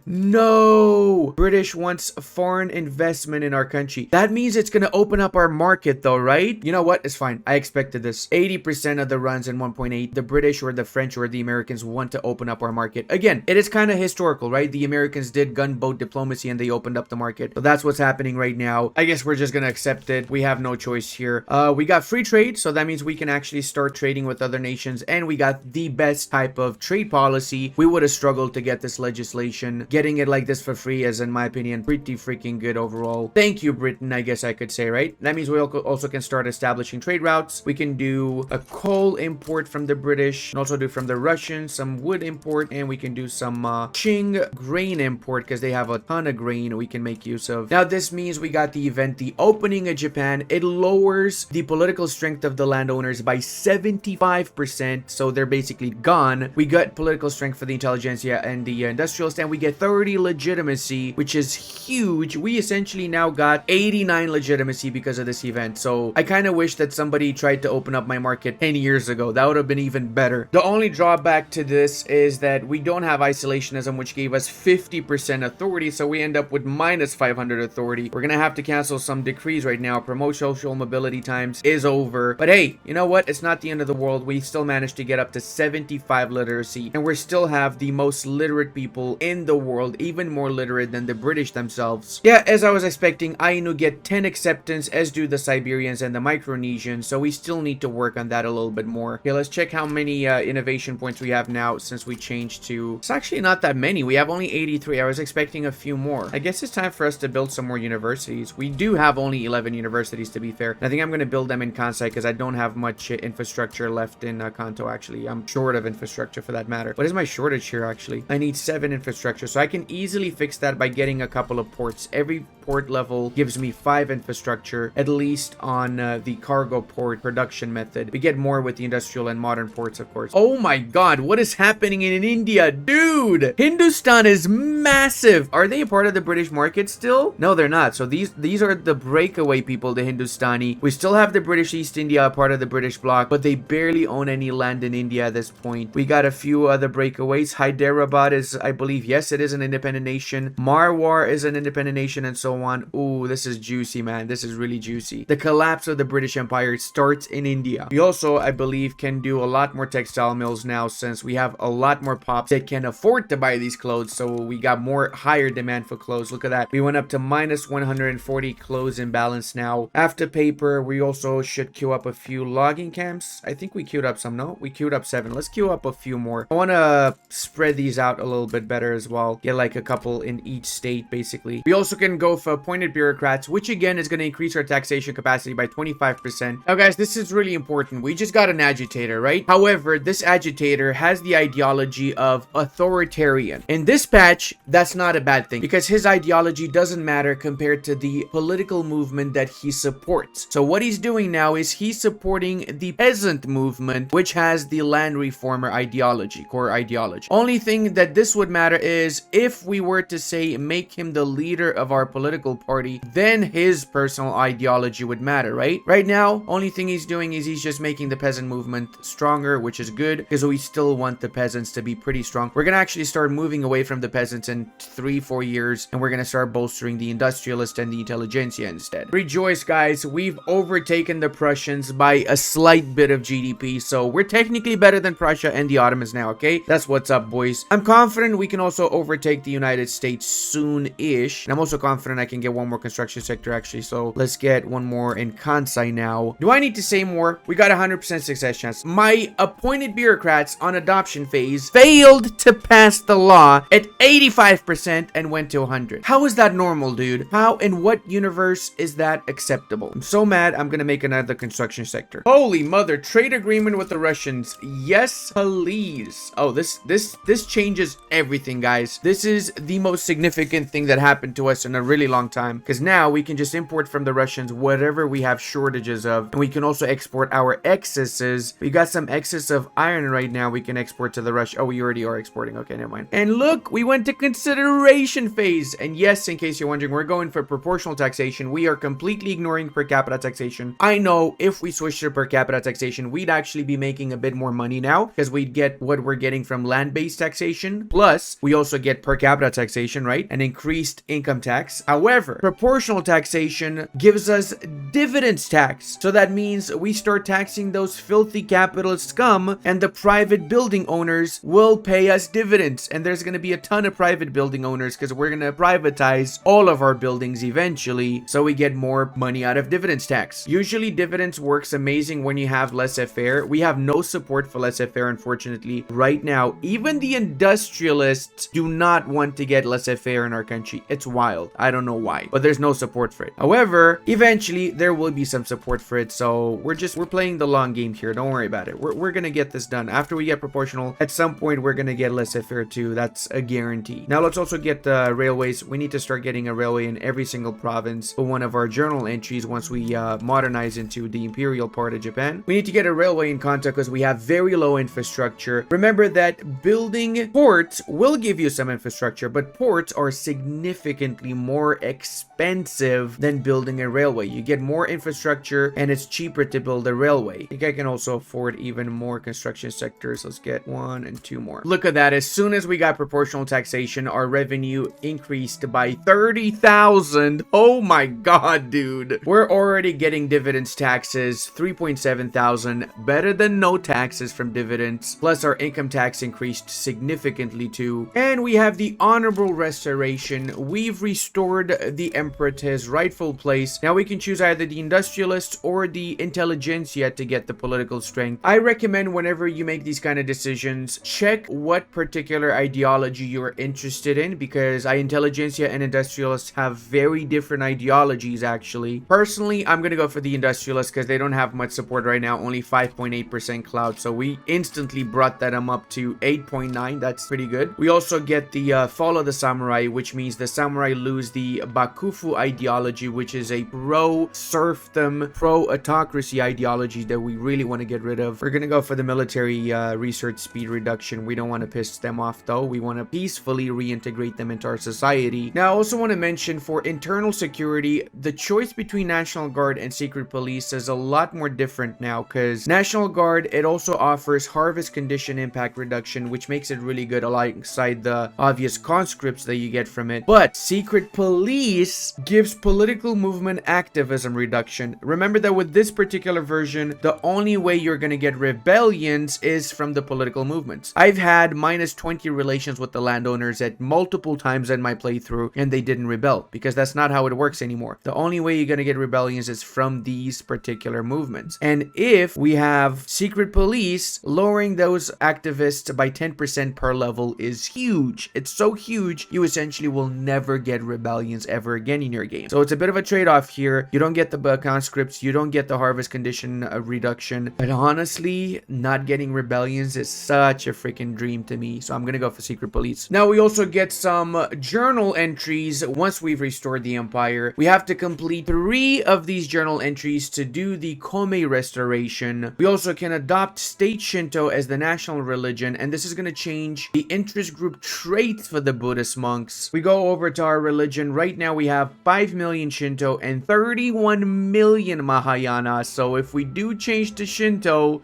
No! British wants foreign investment in our country. That means it's gonna open up our market though, right? You know what? It's fine. I expected this. 80% of the runs in 1.8, the British or the French or the Americans want to open up our market. Again, it is kind of historical, right? The Americans did gunboat diplomacy and they opened up the market. So that's what's happening right now. I guess we're just gonna accept it. We have no choice here. We got free trade, so that means we can actually start trading with other nations, and we got the best type of trade policy. We would have struggled to get this legislation. Getting it like this for free is, in my opinion, pretty freaking good overall. Thank you, Britain, I guess I could say, right? That means we also can start establishing trade routes. We can do a coal import from the British, and also do from the Russians some wood import, and we can do some Qing grain import because they have a ton of grain we can make use of. Now, this means we got the event, the opening of Japan. It lowers the political strength of the landowners by 75%, so they're basically gone. We got political strength for the intelligentsia and the industrialists, and we get 30 legitimacy, which is huge. We essentially now got 89 legitimacy because of this event. So I kind of wish that somebody tried to open up my market 10 years ago. That would have been even better. The only drawback to this is that we don't have isolationism, which gave us 50% authority, so we end up with minus 500 authority. We're gonna have to cancel some decrees right now. Promote social mobility times is over, but hey, you know what? It's not the end of the world. We still managed to get up to 75 literacy, and we still have the most literate people in the world, even more literate than the British themselves. Yeah, as I was expecting, Ainu get 10 acceptance, as do the Siberians and the Micronesians, so we still need to work on that a little bit more. Okay, let's check how many innovation points we have now since we changed to... It's actually not that many. We have only 83. I was expecting a few more. I guess it's time for us to build some more universities. We do have only 11 universities, to be fair. I think I'm going to build them in Kansai because I don't have much infrastructure left in Kanto, actually. I'm short of infrastructure for that matter. What is my shortage here, actually? I need 7 infrastructure, so I can easily fix that by getting a couple of ports. Every port level gives me 5 infrastructure, at least on the cargo port production method. We get more with the industrial and modern ports, of course. Oh my god, what is happening in India? Dude! Hindustan is massive! Are they a part of the British market still? No, they're not. So these are the breakaway people, the Hindustani. We still have the British East India, part of the British bloc, but they barely own any land in India at this point. We got a few other breakaways. Hyderabad is, I believe, yes, it is an independent nation. Marwar is an independent nation, and so on. Ooh, this is juicy, man. This is really juicy. The collapse of the British Empire starts in India. We also, I believe, can do a lot more textile mills now, since we have a lot more pops that can afford to buy these clothes, so we got more higher demand for clothes. Look at that. We went up to minus 140 clothes imbalance now. After paper, we also should queue up a few logging camps. I think we queued up some. No, we queued up 7. Let's queue up a few more. I want to spread these out a little bit better as well. Get like a couple in each state, basically. We also can go for appointed bureaucrats, which again is going to increase our taxation capacity by 25%. Now guys, this is really important. We just got an agitator, right? However, this agitator has the ideology of authoritarian. In this patch, that's not a bad thing, because his ideology doesn't matter compared to the political movement that he supports. So what he's doing now is he's supporting the peasant movement, which has the land reformer ideology, core ideology. Only thing that this would matter is if we were to say make him the leader of our political party, then his personal ideology would matter, right? Right now, only thing he's doing is he's just making the peasant movement stronger, which is good because we still want the peasants to be pretty strong. We're gonna actually start moving away from the peasants in 3-4 years, and we're gonna start bolstering the industrialist and the intelligentsia instead. Rejoice, guys, we've overtaken the Prussians by a slight bit of GDP, so we're technically better than Prussia and the Ottomans now, okay? That's what's up, boys. I'm confident we can also overtake the United States soon-ish, and I'm also confident I can get one more construction sector actually. So let's get one more in Kansai now. Do I need to say more? We got 100% success chance. My appointed bureaucrats on adoption phase failed to pass the law at 85% and went to 100. How is that normal, dude? How in what universe is that acceptable? I'm so mad. I'm gonna make another construction sector. Holy mother, trade agreement with the Russians. Yes, please. Oh, this changes everything, guys. This is the most significant thing that happened to us in a really long time, because now we can just import from the Russians whatever we have shortages of, and we can also export our excesses. We got some excess of iron right now we can export to the Rush. Oh, we already are exporting. Okay, never mind. And look, we went to consideration phase. And yes, in case you're wondering, we're going for proportional taxation. We are completely ignoring per capita taxation. I know if we switch to per capita taxation, we'd actually be making a bit more money now, because we'd get what we're getting from land-based taxation. Plus, we also get per capita taxation, right? An increased income tax. However, proportional taxation gives us dividends tax. So that means we start taxing those filthy capitalist scum, and the private building owners will pay us dividends. And there's going to be a ton of private building owners, because we're going to privatize all of our buildings eventually, so we get more money out of dividends tax. Usually dividends works amazing when you have laissez-faire. We have no support for laissez-faire, unfortunately, right now. Even the industrialists do not want to get laissez-faire in our country. It's wild. I don't know why, but there's no support for it. However, eventually there will be some support for it, so we're playing the long game here. Don't worry about it. We're gonna get this done. After we get proportional, at some point we're gonna get laissez-faire too. That's a guarantee. Now let's also get railways. We need to start getting a railway in every single province for one of our journal entries once we modernize into the imperial part of Japan. We need to get a railway in Kanto because we have very low infrastructure. Remember that building ports will give you some infrastructure, but ports are significantly more expensive than building a railway. You get more infrastructure and it's cheaper to build a railway. I think I can also afford even more construction sectors. Let's get 1 and 2 more. Look at that. As soon as we got proportional taxation, our revenue increased by 30,000. Oh my god, dude. We're already getting dividends taxes, 3.7 thousand, better than no taxes from dividends. Plus our income tax increased significantly too. And we have the honorable restoration. We've restored the emperor to his rightful place. Now we can choose either the industrialists or the intelligentsia to get the political strength. I recommend whenever you make these kind of decisions, check what particular ideology you're interested in, because intelligentsia and industrialists have very different ideologies actually. Personally, I'm gonna go for the industrialists because they don't have much support right now, only 5.8% clout, so we instantly brought that up to 8.9. That's pretty good. We also get the follow the samurai, which means the samurai lose the bakufu ideology, which is a pro-serfdom, pro-autocracy ideology that we really want to get rid of. We're gonna go for the military research speed reduction. We don't want to piss them off though. We want to peacefully reintegrate them into our society. Now I also want to mention for internal security, the choice between National Guard and Secret Police is a lot more different now, because National Guard, it also offers harvest condition impact reduction, which makes it really good alongside the obvious conscripts that you get from it. But Secret Police gives political movement activism reduction. Remember that with this particular version, the only way you're going to get rebellions is from the political movements. I've had -20 relations with the landowners at multiple times in my playthrough, and they didn't rebel, because that's not how it works anymore. The only way you're going to get rebellions is from these particular movements. And if we have Secret Police, lowering those activists by 10% per level is huge. It's so huge, you essentially will never get rebellions ever again in your game. So it's a bit of a trade-off here. You don't get the conscripts, you don't get the harvest condition reduction, but honestly, not getting rebellions is such a freaking dream to me. So I'm gonna go for Secret Police. Now we also get some journal entries. Once we've restored the empire, we have to complete 3 of these journal entries to do the Kome restoration. We also can adopt state Shinto as the national religion, and this is going to change the interest group traits for the Buddhist monks. We go over to our religion. Right now we have 5 million Shinto and 31 million Mahayana. So if we do change to Shinto,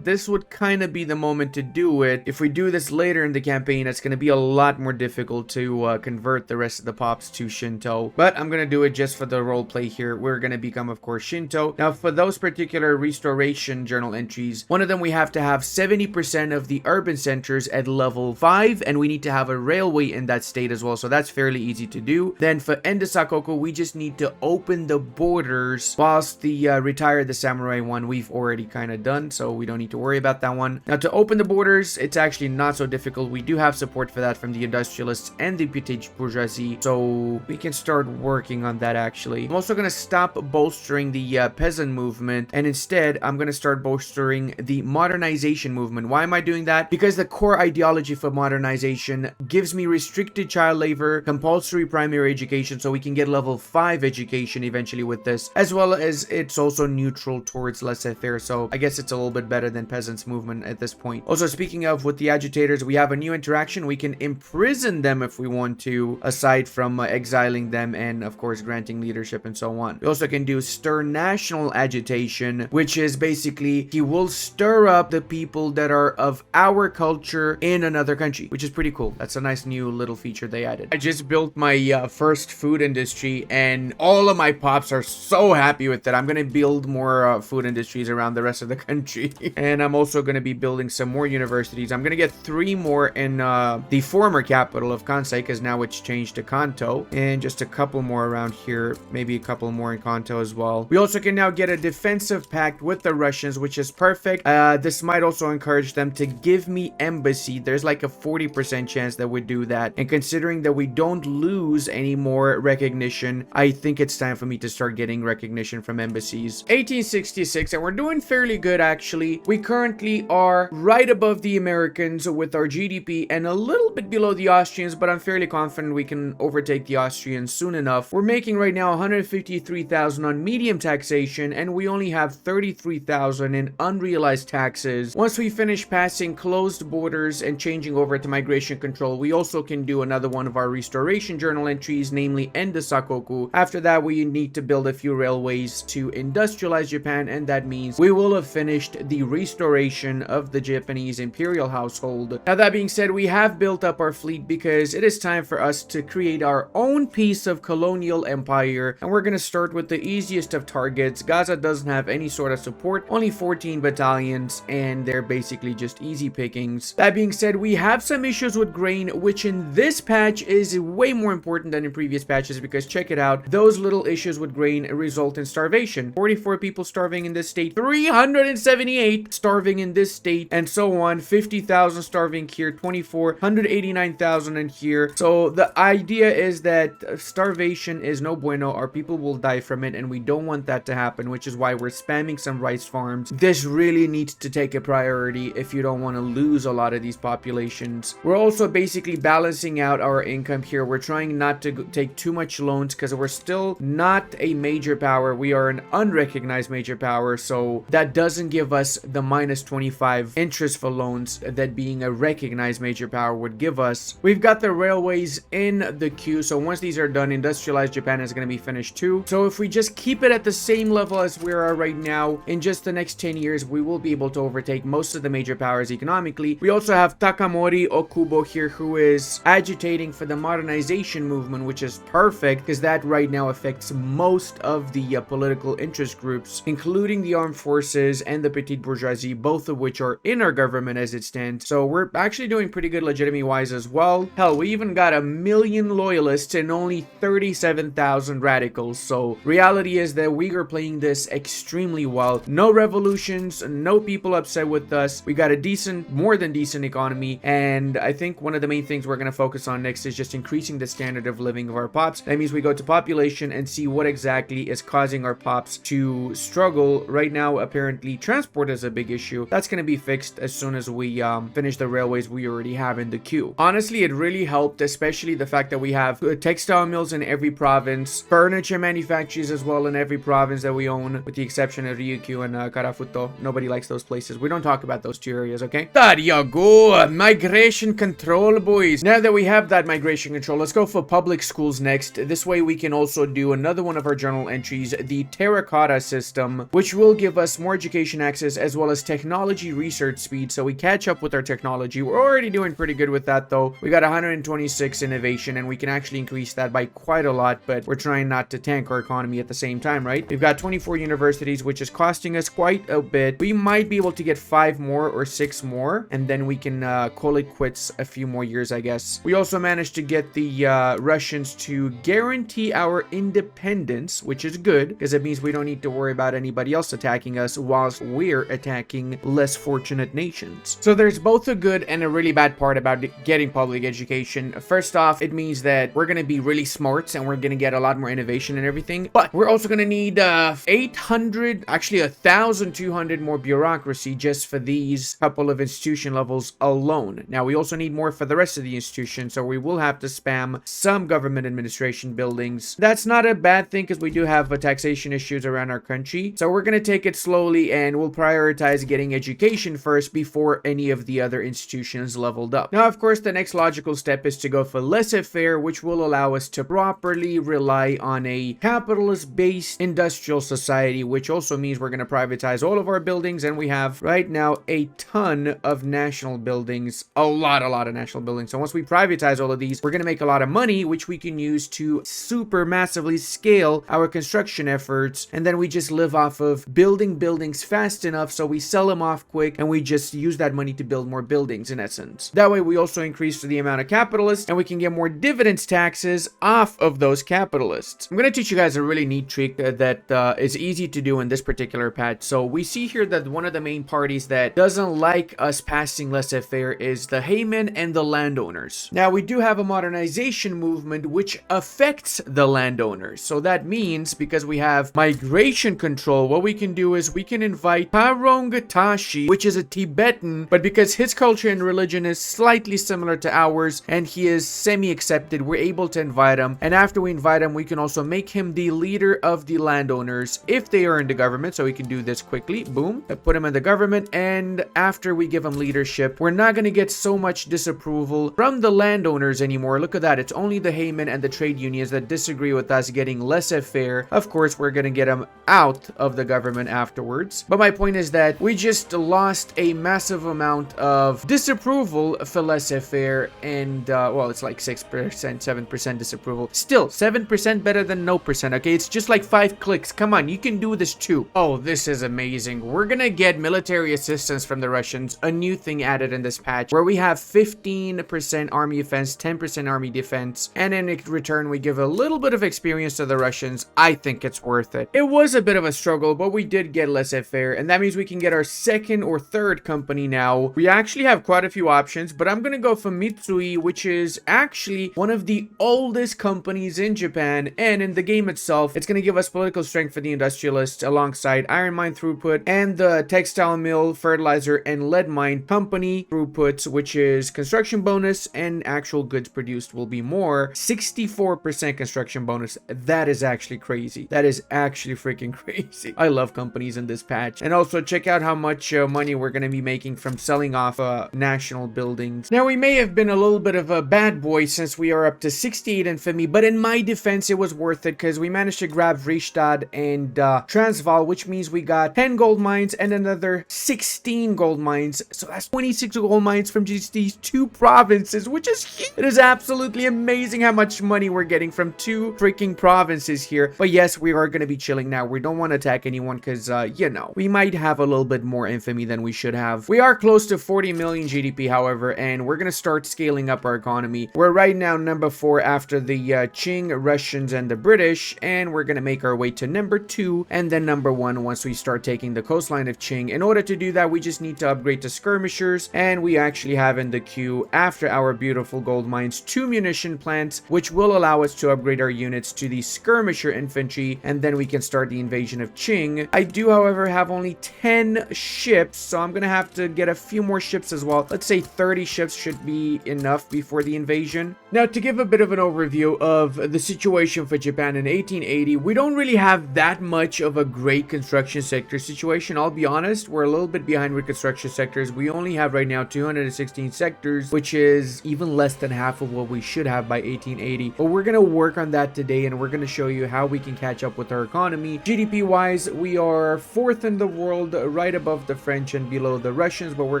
this would kind of be the moment to do it. If we do this later in the campaign, it's going to be a lot more difficult to convert the rest of the pops to Shinto. But I'm going to do it just for the role play here. We're going to become, of course, Shinto. Now for those particular restoration journal entries, one of them we have to have 70% of the urban centers at level 5, and we need to have a railway in that state as well. So that's fairly easy to do. 2. Then for Endasakoku, we just need to open the borders, whilst the retire the samurai one we've already kind of done, so we don't need to worry about that one. Now to open the borders, it's actually not so difficult. We do have support for that from the industrialists and the petite bourgeoisie, so we can start working on that actually. I'm also going to stop bolstering the peasant movement, and instead I'm going to start bolstering the modernization movement. Why am I doing that? Because the core ideology for modernization gives me restricted child labor, compulsory primary education, so we can get level 5 education eventually with this, as well as it's also neutral towards laissez-faire, so I guess it's a little bit better than peasants movement at this point. Also, speaking of with the agitators, we have a new interaction. We can imprison them if we want to, aside from exiling them and of course granting leadership and so on. We also can do stir national agitation, which is basically he will stir up the people that are of our culture in another country, which is pretty cool. That's a nice new little feature they added. I just built my first food industry, and all of my pops are so happy with it. I'm gonna build more food industries around the rest of the country. And I'm also gonna be building some more universities. I'm gonna get 3 more in the former capital of Kansai, because now it's changed to Kanto, and just a couple more around here, maybe a couple more in Kanto as well. We also can now get a defensive pact with the Russians, which is perfect. This might also encourage them to give me embassy. There's like a 40% chance that we do that, and considering that we don't lose any more recognition, I think it's time for me to start getting recognition from embassies. 1866, and we're doing fairly good actually. We currently are right above the Americans with our GDP and a little bit below the Austrians, but I'm fairly confident we can overtake the Austrians soon enough. We're making right now 153,000 on medium taxation, and we only have 33,000 in unrealized taxes. Once we finish passing closed borders and changing over to migration control, we also can do another one of our restoration journal entries, namely Endasakoku. After that, we need to build a few railways to industrialize Japan, and that means we will have finished the restoration of the Japanese imperial household. Now that being said, we have built up our fleet because it is time for us to create our own piece of colonial empire, and we're going to start with the easiest of targets. Gaza doesn't have any sort of support, only 14 battalions, and they're basically just easy pickings. That being said, we have some issues with grain, which in this patch is way more important than in previous patches, because check it out, those little issues with grain result in starvation. 44 people starving in this state, 378 starving in this state, and so on. 50,000 starving here, 24, 189,000 in here. So the idea is that starvation is no bueno. Our people will die from it, and we don't want that to happen, which is why we're spamming some rice farms. This really needs to take a priority if you don't want to lose a lot of these populations. We're also basically balancing out our income here. We're trying not to take too much loans because we're still not a major power. We are an unrecognized major power, so that doesn't give us the minus 25 interest for loans that being a recognized major power would give us. We've got the railways in the queue, so once these are done, industrialized Japan is going to be finished too. So if we just keep it at the same level as we are right now, in just the next 10 years, we will be able to overtake most of the major powers economically. We also have Takamori Okubo here, who is agitating for the modernization movement, which is perfect because that right now affects most of the political interest groups, including the armed forces and the petite bourgeoisie, both of which are in our government as it stands. So we're actually doing pretty good legitimacy wise as well. Hell, we even got 1 million loyalists and only 37,000 radicals. So reality is that we are playing this extremely well. No revolutions, no people upset with us. We got a decent, more than decent economy, and I think one of the main things we're going to focus on next is just increasing the standard of living of our pops. That means we go to population and see what exactly is causing our pops to struggle. Right now, apparently transport is a big issue. That's going to be fixed as soon as we finish the railways we already have in the queue. Honestly, it really helped, especially the fact that we have textile mills in every province, furniture manufacturers as well in every province that we own, with the exception of Ryukyu and Karafuto. Nobody likes those places. We don't talk about those two areas, okay? There you go. Migration control, boys. Now that we have that migration control, let's go for public schools next. This way we can also do another one of our journal entries, the terracotta system, which will give us more education access as well as technology research speed, so we catch up with our technology. We're already doing pretty good with that though. We got 126 innovation, and we can actually increase that by quite a lot, but we're trying not to tank our economy at the same time, right? We've got 24 universities, which is costing us quite a bit. We might be able to get 5 more or 6 more, and then we can call it quits a few more years, I guess. We also managed to get the Russians to guarantee our independence, which is good because it means we don't need to worry about anybody else attacking us whilst we're attacking less fortunate nations. So there's both a good and a really bad part about getting public education. First off, it means that we're going to be really smart and we're going to get a lot more innovation and everything, but we're also going to need 800, actually 1,200 more bureaucracy just for these couple of institution levels alone. Now we also need more for the rest of the institutions, so we will have to spam some government administration buildings. That's not a bad thing because we do have taxation issues around our country, so we're going to take it slowly and we'll prioritize getting education first before any of the other institutions leveled up. Now, of course, the next logical step is to go for laissez-faire, which will allow us to properly rely on a capitalist-based industrial society, which also means we're going to privatize all of our buildings, and we have right now a ton of national buildings, a lot of national buildings. So once we privatize all of these, we're going to make a lot of money, which we can use to super massively scale our construction efforts, and then we just live off of building buildings fast enough so we sell them off quick and we just use that money to build more buildings in essence. That way we also increase the amount of capitalists and we can get more dividends taxes off of those capitalists. I'm going to teach you guys a really neat trick that is easy to do in this particular patch. So we see here that one of the main parties that doesn't like us passing laissez-faire is the Haymen and the landowners. Now we do have a modernization movement which affects the landowners. So that means because we have migration control, what we can do is we can invite Parongatashi, which is a Tibetan, but because his culture and religion is slightly similar to ours and he is semi-accepted, we're able to invite him. And after we invite him, we can also make him the leader of the landowners if they are in the government. So we can do this quickly. Boom. Put him in the government. And after we give him leadership, we're not going to get so much disapproval from the landowners anymore. Look at that. It's only the Haymen and the trade unions that disagree with us getting laissez-faire. Of course, we're going to get them out of the government afterwards. But my point is that we just lost a massive amount of disapproval for laissez-faire, and well, it's like 6%, 7% disapproval. Still 7% better than no percent. Okay, it's just like 5 clicks. Come on, you can do this too. Oh, this is amazing. We're gonna get military assistance from the Russians, a new thing added in this patch, where we have 15% army offense, 10% army defense, and in return we give a little bit of experience to the Russians. I think it's worth it. It was a bit of a struggle, but we did get laissez-faire, and that means we can get our second or third company now. We actually have quite a few options, but I'm gonna go for Mitsui, which is actually one of the oldest companies in Japan, and in the game itself, it's gonna give us political strength for the industrialists alongside iron mine throughput and the textile mill, fertilizer, and lead mine company throughputs, which is construction bonus and actual goods produced will be more. 64% construction bonus. That is actually crazy. That is actually freaking crazy. I love companies in this patch. And also check out how much money we're going to be making from selling off national buildings. Now we may have been a little bit of a bad boy since we are up to 68 infamy, but in my defense it was worth it because we managed to grab Reichstadt and Transvaal, which means we got 10 gold mines and another 16 gold mines. So that's 26 gold mines from just these 2 provinces, which is huge. It is absolutely amazing how much money we're getting from 2 freaking provinces here. But yes, we are going to be chilling now. We don't want to attack anyone because, you know, we might have a little bit more infamy than we should have. We are close to 40 million GDP, however, and we're going to start scaling up our economy. We're right now number 4 after the Qing, Russians, and the British, and we're going to make our way to number 2 and then number 1 once we start taking the coastline of Qing. In order to do that, we just need to upgrade to skirmishers, and we actually have in the queue, after our beautiful gold mines, 2 munition plants, which will allow us to upgrade our units to the skirmisher infantry, and then we can start the invasion of Qing. I do, however, have only 10 ships, so I'm gonna have to get a few more ships as well. Let's say 30 ships should be enough before the invasion. Now, to give a bit of an overview of the situation for Japan in 1880, we don't really have that much of a great construction sector situation. I'll be honest, we're a little bit behind with construction sectors. We only have right now 216 sectors, which is even less than half of what we should have by 1880. But we're gonna work on that today, and we're gonna show you how we can catch up with our economy. GDP wise, we are 4th in the world, right above the French and below the Russians, but we're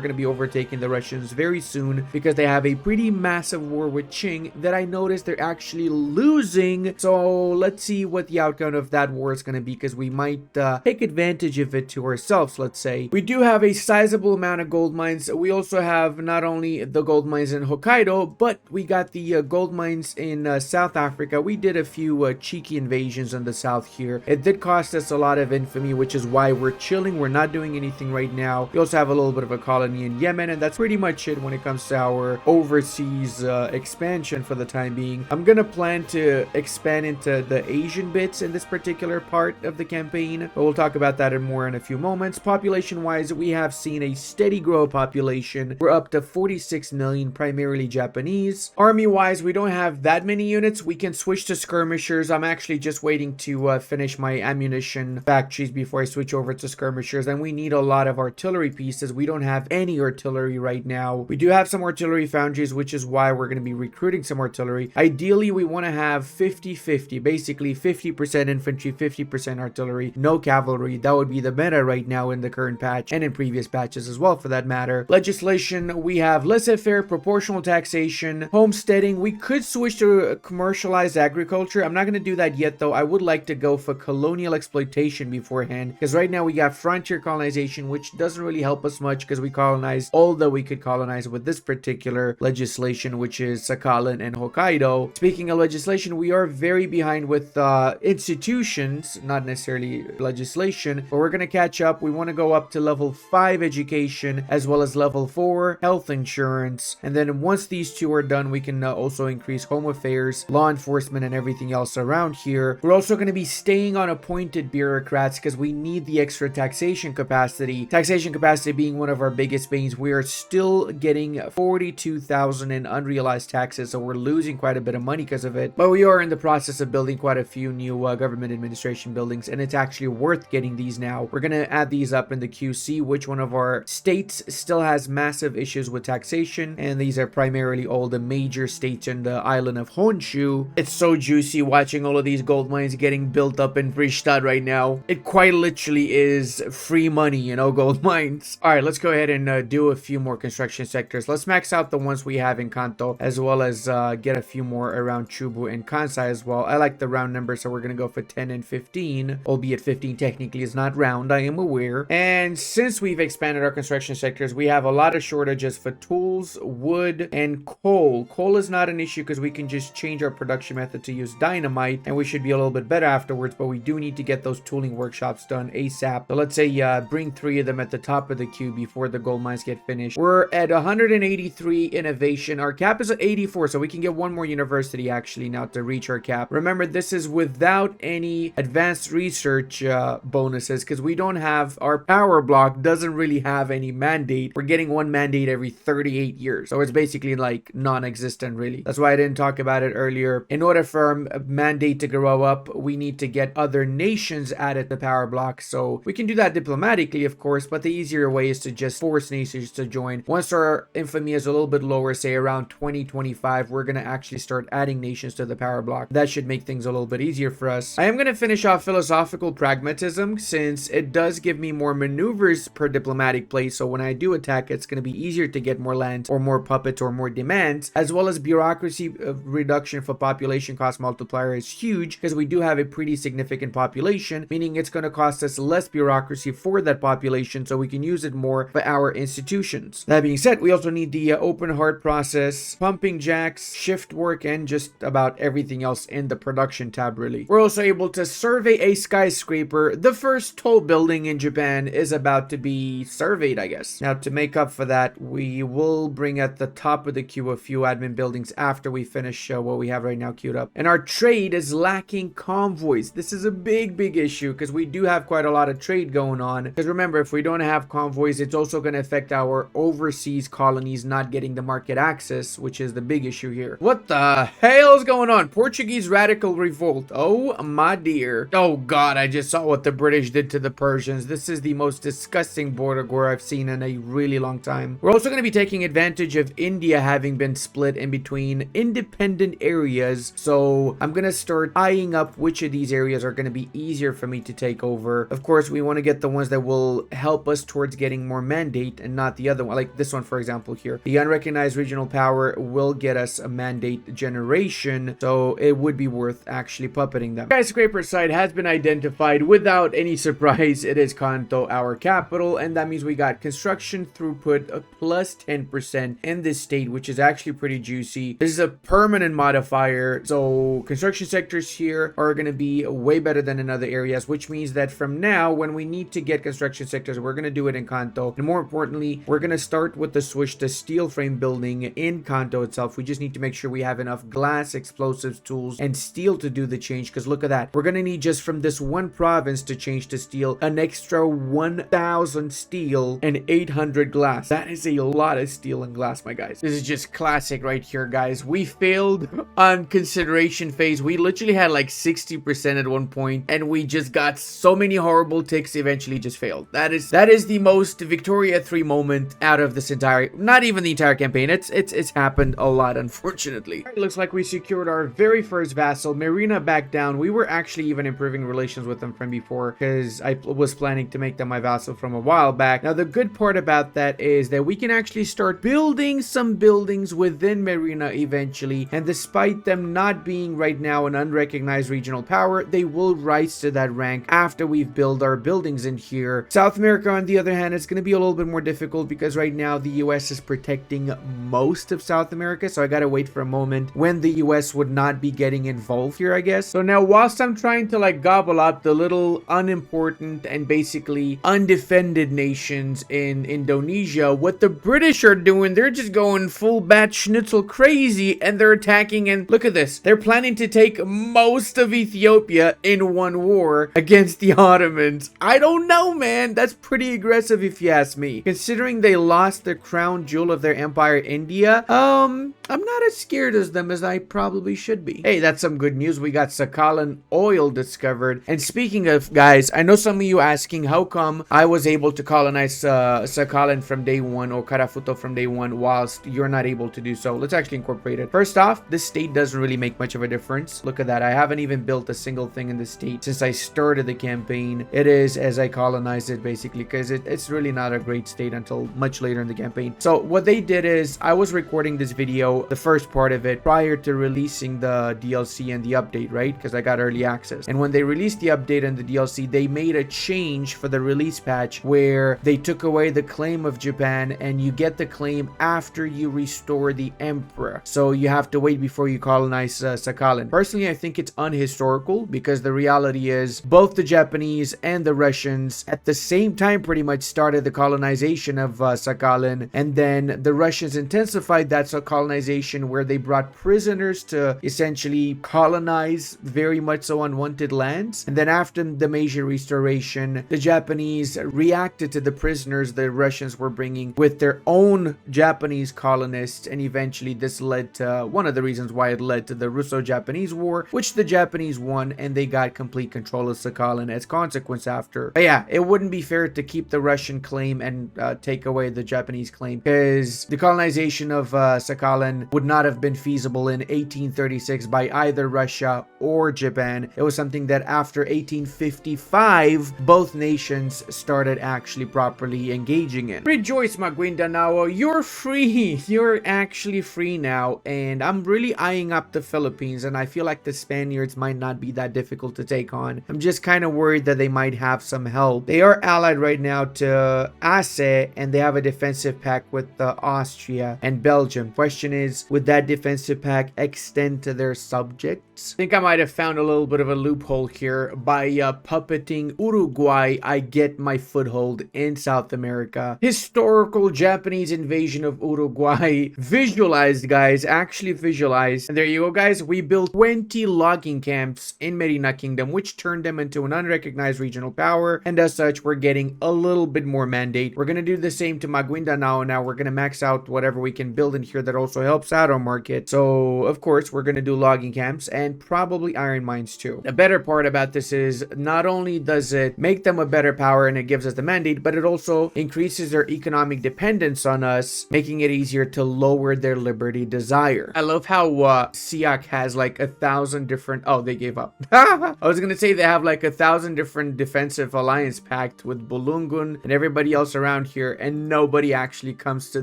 gonna be overtaking the Russians very soon because they have a pretty massive war with Qing that I noticed they're actually losing. So let's see what the outcome of that war is gonna be, because we might take advantage of it to ourselves. Let's say we do have a sizable amount of gold mines. We also have not only the gold mines in Hokkaido, but we got the gold mines lines in South Africa. We did a few cheeky invasions in the south here. It did cost us a lot of infamy, which is why we're chilling. We're not doing anything right now. We also have a little bit of a colony in Yemen, and that's pretty much it when it comes to our overseas expansion for the time being. I'm gonna plan to expand into the Asian bits in this particular part of the campaign, but we'll talk about that more in a few moments. Population wise, we have seen a steady growth population. We're up to 46 million, primarily Japanese. Army wise, we don't have that many units. We can switch to skirmishers. I'm actually just waiting to finish my ammunition factories before I switch over to skirmishers, and we need a lot of artillery pieces. We don't have any artillery right now. We do have some artillery foundries, which is why we're going to be recruiting some artillery. Ideally, we want to have 50-50, basically 50% infantry, 50% artillery, no cavalry. That would be the meta right now in the current patch and in previous patches as well, for that matter. Legislation, we have laissez-faire, proportional taxation, homesteading. We could switch to commercialized agriculture. I'm not going to do that yet, though. I would like to go for colonial exploitation beforehand, because right now we got frontier colonization, which doesn't really help us much because we colonize all that we could colonize with this particular legislation, which is Sakhalin and Hokkaido. Speaking of legislation, we are very behind with institutions, not necessarily legislation, but we're going to catch up. We want to go up to level 5 education as well as level 4 health insurance, and then once these two are done, we can also increase home affairs, law enforcement, and everything else around here. We're also going to be staying on appointed bureaucrats because we need the extra taxation capacity. Taxation capacity being one of our biggest banes. We are still getting 42,000 in unrealized taxes, so we're losing quite a bit of money because of it, but we are in the process of building quite a few new government administration buildings, and it's actually worth getting these now. We're going to add these up in the QC, which one of our states still has massive issues with taxation, and these are primarily all the major states in the island of Honshu. It's so juicy watching all of these gold mines getting built up in Fristadt right now. It quite literally is free money, you know, gold mines. All right, let's go ahead and do a few more construction sectors. Let's max out the ones we have in Kanto, as well as get a few more around Chubu and Kansai as well. I like the round number, so we're gonna go for 10 and 15, albeit 15 technically is not round, I am aware. And since we've expanded our construction sectors, we have a lot of shortages for tools, wood, and coal. Coal is not an issue because we can just change our production method to use dynamite, and we should be a little bit better afterwards, but we do need to get those tooling workshops done ASAP. So let's say bring 3 of them at the top of the queue before the gold mines get finished. We're at 183 innovation. Our cap is at 84, so we can get one more university actually now to reach our cap. Remember, this is without any advanced research bonuses, because we don't have, our power block doesn't really have any mandate. We're getting one mandate every 38 years, so it's basically like non-existent really. That's why I didn't talk about it earlier. In order for our mandate to grow up, we need to get other nations added to power block, so we can do that diplomatically of course, but the easier way is to just force nations to join. Once our infamy is a little bit lower, say around 2025, we're gonna actually start adding nations to the power block. That should make things a little bit easier for us. I am gonna finish off philosophical pragmatism, since it does give me more maneuvers per diplomatic place, so when I do attack, it's gonna be easier to get more land or more puppets or more demands, as well as bureaucracy reduction for population cost multiplier is huge, because we do have a pretty significant population, meaning it's going to cost us less bureaucracy for that population, so we can use it more for our institutions. That being said, we also need the open heart process, pumping jacks, shift work, and just about everything else in the production tab really. We're also able to survey a skyscraper. The first tall building in Japan is about to be surveyed, I guess. Now, to make up for that, we will bring at the top of the queue a few admin buildings after we finish what we have right now queued up. And our trade is lacking convoys. This is a big issue, because we do have quite a lot of trade going on. Because remember, if we don't have convoys, it's also going to affect our overseas colonies not getting the market access, which is the big issue here. What the hell is going on? Portuguese radical revolt. Oh my dear. Oh god, I just saw what the British did to the Persians. This is the most disgusting border war I've seen in a really long time. We're also going to be taking advantage of India having been split in between independent areas, so I'm going to start eyeing up which of these areas are going to be easier for me to take over. Of course, we want to get the ones that will help us towards getting more mandate and not the other one, like this one for example here. The unrecognized regional power will get us a mandate generation, so it would be worth actually puppeting them. Skyscraper site has been identified. Without any surprise, it is Kanto, our capital, and that means we got construction throughput of plus 10% in this state, which is actually pretty juicy. This is a permanent modifier. So construction sectors here are going to be way better than in other areas, which means that from now, when we need to get construction sectors, we're going to do it in Kanto. And more importantly, we're going to start with the switch to steel frame building in Kanto itself. We just need to make sure we have enough glass, explosives, tools, and steel to do the change. Because look at that. We're going to need just from this one province to change to steel an extra 1,000 steel and 800 glass. That is a lot of steel and glass, my guys. This is just classic right here, guys. We failed on consideration phase. We literally had like 60% at one point, and we just got so many horrible ticks, eventually just failed. That is the most Victoria 3 moment out of this entire, not even the entire campaign. It's happened a lot, unfortunately. It looks like we secured our very first vassal. Marina back down. We were actually even improving relations with them from before, because I was planning to make them my vassal from a while back. Now, the good part about that is that we can actually start building some buildings within Marina eventually, and despite them not being right now an unrecognized regional power, they will rise to that rank after we've built our buildings in here. South America, on the other hand, it's going to be a little bit more difficult because right now the US is protecting most of South America, so I gotta wait for a moment when the US would not be getting involved here, I guess. So now, whilst I'm trying to like gobble up the little unimportant and basically undefended nations in Indonesia, what the British are doing, they're just going full bat schnitzel crazy, and they're attacking. And look at this, they're planning to take most of Ethiopia in one war against the Ottomans. I don't know, man. That's pretty aggressive if you ask me, considering they lost the crown jewel of their empire, India. I'm not as scared as them as I probably should be. Hey, that's some good news. We got Sakhalin oil discovered. And speaking of, guys, I know some of you asking how come I was able to colonize Sakhalin from day one, or Karafuto from day one, whilst you're not able to do so. Let's actually incorporate it. First off, this state doesn't really make much of a difference. Look at that. I haven't even built a single thing in the state since I started the campaign. It is as I colonized it, basically, because it's really not a great state until much later in the campaign. So what they did is, I was recording this video, the first part of it, prior to releasing the DLC and the update, right? Because I got early access. And when they released the update and the DLC, they made a change for the release patch where they took away the claim of Japan, and you get the claim after you restore the emperor. So you have to wait before you colonize Sakhalin. Personally, I think it's unhistorical, because the reality is both the Japanese and the Russians at the same time pretty much started the colonization of Sakhalin, and then the Russians intensified that colonization where they brought prisoners to essentially colonize very much so unwanted lands. And then after the Meiji Restoration, the Japanese reacted to the prisoners the Russians were bringing with their own Japanese colonists, and eventually this led to one of the reasons why it led to the Russo-Japanese War, which the Japanese won, and they got complete control of Sakhalin as consequence after. But yeah, it wouldn't be fair to keep the Russian claim and take away the Japanese claim, because the colonization of Sakhalin would not have been feasible in 1836 by either Russia or Japan. It was something that after 1855 both nations started actually properly engaging in. Rejoice, Maguindanao, you're free. You're actually free now, and I'm really eyeing up the Philippines, and I feel like the Spaniards might not be that difficult to take on. I'm just kind of worried that they might have some help. They are allied right now to Aceh, and they have a defensive pact with Austria and Belgium. Question is, would that defensive pact extend to their subjects? I think I might have found a little bit of a loophole here. By puppeting Uruguay, I get my foothold in South America. Historical Japanese invasion of Uruguay. Visualized, guys. Actually visualized. And there you go, guys. We built 20 logging camps in Merina Kingdom, which turned them into an unrecognized regional power. And as such, we're getting a little bit more mandate. We're going to do the same to Maguindanao now. We're going to max out whatever we can build in here that also helps out our market. So, of course, we're going to do logging camps and probably iron mines too. The better part about this is not only does it make them a better power and it gives us the mandate, but it also increases their economic dependence on us, making it easier to lower their liberty desire. I love how Siak has like 1,000 different... Oh, they gave up. I was going to say they have like 1,000 different defensive alliance pact with Bulungun and everybody else around here, and nobody actually comes to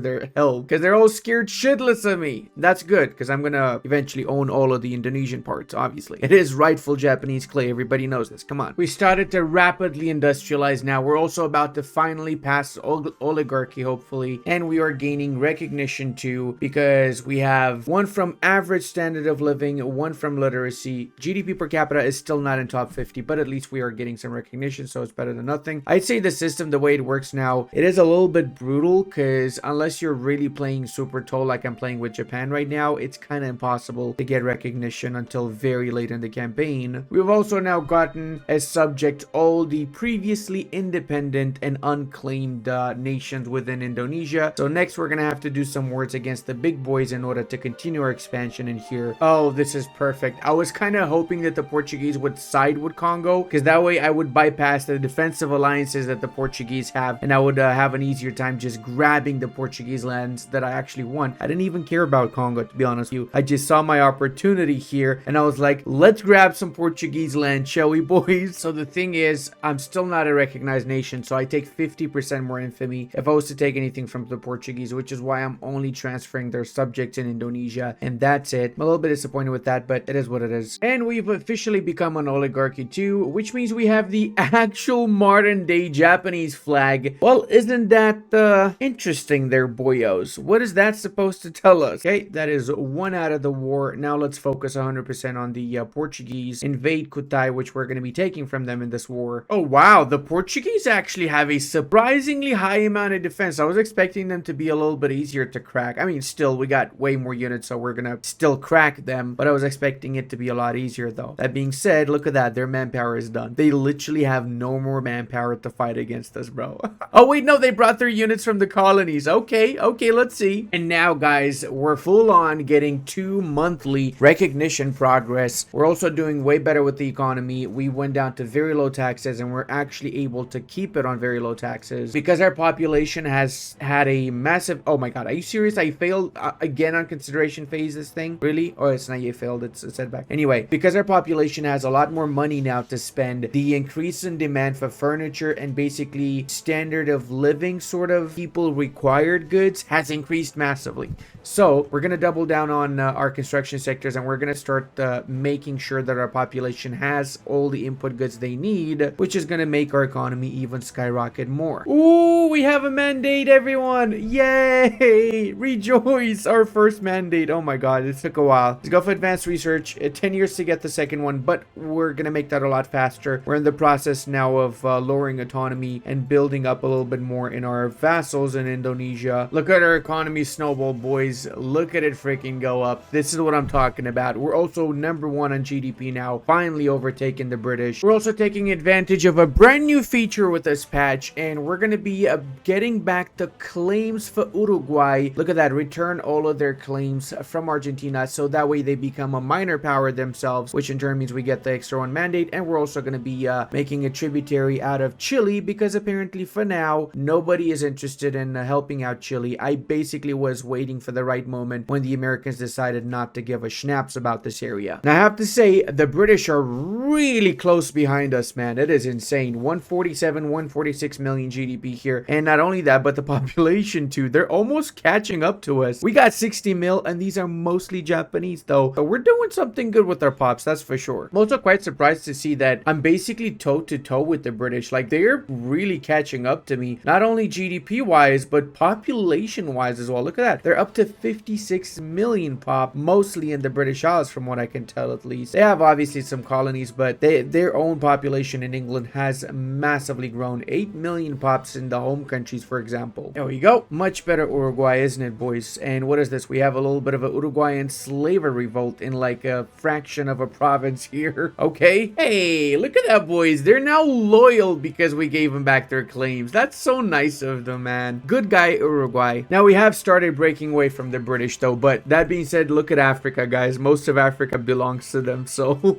their help because they're all scared shitless of me. That's good, because I'm going to eventually own all of the Indonesian parts, obviously. It is rightful Japanese clay. Everybody knows this. Come on. We started to rapidly industrialize now. We're also about to finally pass oligarchy, hopefully, and we are gaining recognition too, because we have one from average standard of living, one from literacy. GDP per capita is still not in top 50, but at least we are getting some recognition, so it's better than nothing. I'd say the system, the way it works now, it is a little bit brutal, because unless you're really playing super tall like I'm playing with Japan right now, it's kind of impossible to get recognition until very late in the campaign. We've also now gotten as subject all the previously independent and unclaimed nations within Indonesia. So next we're gonna have to do some wars against the big boys in order to continue our expansion in here. Oh, this is perfect. I was kind of hoping that the Portuguese would side with Congo, because that way I would bypass the defensive alliances that the Portuguese have, and I would have an easier time just grabbing the Portuguese lands that I actually want. I didn't even care about Congo, to be honest with you. I just saw my opportunity here, and I was like, let's grab some Portuguese land, shall we, boys? So the thing is, I'm still not a recognized nation, so I take 50% more infamy if I was to take anything from the Portuguese, which is why I'm only transferring their subjects in Indonesia, and that's it. I'm a little bit disappointed with that, but it is what it is. And we've officially become an oligarchy too, which means we have the actual modern day Japanese flag. Well, isn't that interesting there, boyos? What is that supposed to tell us? Okay, that is one out of the war. Now let's focus 100% on the Portuguese. Invade Kutai, which we're going to be taking from them in this war. Oh wow, the Portuguese actually have a surprisingly high amount of defense. I was expecting them to be a little bit easier to crack. I mean, still, we got way more units, so we're gonna still crack them, but I was expecting it to be a lot easier though. That being said, look at that, their manpower is done. They literally have no more manpower to fight against us, bro. Oh wait, no, they brought their units from the colonies. Okay, let's see. And now guys, we're full on getting 2 monthly recognition progress. We're also doing way better with the economy. We went down to very low taxes, and we're actually able to keep it on very low taxes because our population has had a massive... Oh my god, are you serious? I failed again on consideration phase this thing? Really? Oh, it's not you failed, it's a setback. Anyway, because our population has a lot more money now to spend, the increase in demand for furniture and basically standard of living sort of people required goods has increased massively. So we're going to double down on our construction sectors, and we're going to start making sure that our population has all the input goods they need, which is going to make our economy even skyrocket more. Ooh, we have a mandate, everyone. Yay! Rejoice! Our first mandate. Oh my god, it took a while. Let's go for advanced research. 10 years to get the second one, but we're going to make that a lot faster. We're in the process now of lowering autonomy and building up a little bit more in our vassals in Indonesia. Look at our economy snowball, boys. Look at it freaking go up. This is what I'm talking about. We're also #1 on GDP now, finally overtaking the British. We're also taking advantage of a brand new feature with this patch, and we're going to be getting back the claims for Uruguay. Look at that. Return all of their claims from Argentina, so that way they become a minor power themselves, which in turn means we get the extra one mandate. And we're also going to be making a tributary out of Chile, because apparently for now nobody is interested in helping out Chile. I basically was waiting for the right moment when the Americans decided not to give a schnapps about this area. Now I have to say, the British are really close behind us, man. It is insane. 147, 146 million GDP here, and not only that, but the population too. They're almost catching up to us. We got 60 mil, and these are mostly Japanese though, so we're doing something good with our pops, that's for sure. I'm also quite surprised to see that I'm basically toe to toe with the British. Like, they're really catching up to me, not only GDP wise but population wise as well. Look at that, they're up to 56 million pop, mostly in the British Isles from what I can tell. At least they have obviously some colonies, but their own population in England has massively grown. 8 million pops in the home countries, for example. There we go. Much better Uruguay, isn't it, boys? And what is this? We have a little bit of a Uruguayan slavery revolt in like a fraction of a province here. Okay, hey, look at that, boys. They're now loyal because we gave them back their claims. That's so nice of them, man. Good guy, Uruguay. Now we have started breaking away from the British though, but that being said, look at Africa, guys. Most of Africa belongs to them, so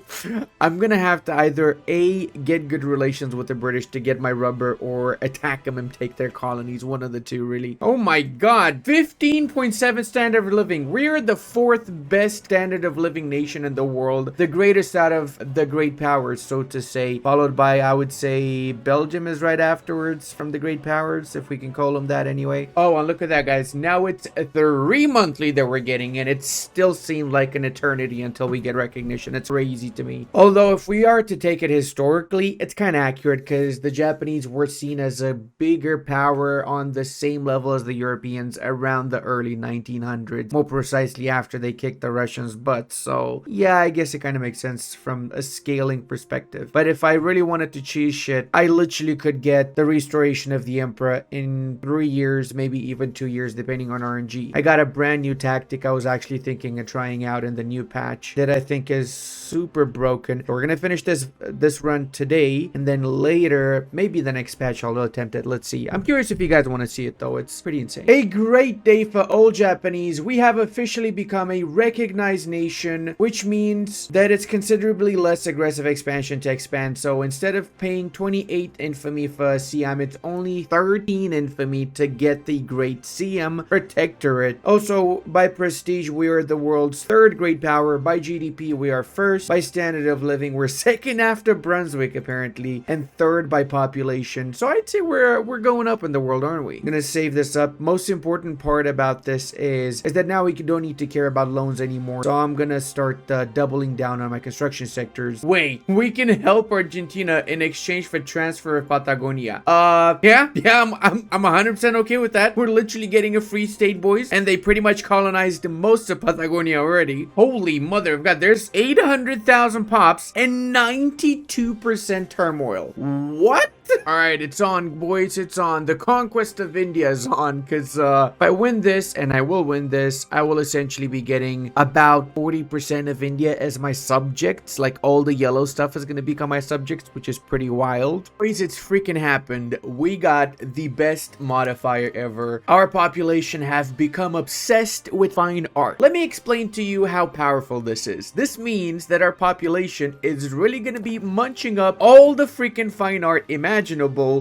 I'm gonna have to either A, get good relations with the British to get my rubber, or attack them and take their colonies. One of the two, really. Oh my god, 15.7 standard of living. We're the 4th best standard of living nation in the world, the greatest out of the great powers, so to say, followed by, I would say, Belgium is right afterwards from the great powers, if we can call them that anyway. Oh, and look at that, guys. Now it's 3 3 monthly that we're getting, and it still seemed like an eternity until we get recognition. It's crazy to me. Although if we are to take it historically, it's kind of accurate because the Japanese were seen as a bigger power on the same level as the Europeans around the early 1900s, more precisely after they kicked the Russians' butt. So yeah, I guess it kind of makes sense from a scaling perspective. But if I really wanted to cheese shit, I literally could get the restoration of the Emperor in 3 years, maybe even 2 years, depending on RNG. I got a brand new tactic I was actually thinking of trying out in the new patch that I think is super broken. So we're gonna finish this run today, and then later, maybe the next patch I'll attempt it. Let's see. I'm curious if you guys want to see it though. It's pretty insane. A great day for old Japanese. We have officially become a recognized nation, which means that it's considerably less aggressive expansion to expand. So instead of paying 28 infamy for Siam, it's only 13 infamy to get the Great Siam Protectorate. Also, by prestige, we are the world's 3rd great power. By GDP, we are 1st. By standard of living, we're 2nd after Brunswick, apparently, and 3rd by population. So I'd say we're going up in the world, aren't we? I'm gonna save this up. Most important part about this is that now we don't need to care about loans anymore. So I'm gonna start doubling down on my construction sectors. Wait, we can help Argentina in exchange for transfer of Patagonia. Yeah, I'm 100% okay with that. We're literally getting a free state, boys, and they pretty much colonized most of Patagonia already. Holy mother of God, there's 800,000 pops and 92% turmoil. What? Alright, it's on, boys. It's on. The conquest of India is on, because if I win this, and I will win this, I will essentially be getting about 40% of India as my subjects. Like, all the yellow stuff is going to become my subjects, which is pretty wild. Boys, it's freaking happened. We got the best modifier ever. Our population have become obsessed with fine art. Let me explain to you how powerful this is. This means that our population is really going to be munching up all the freaking fine art imaginable.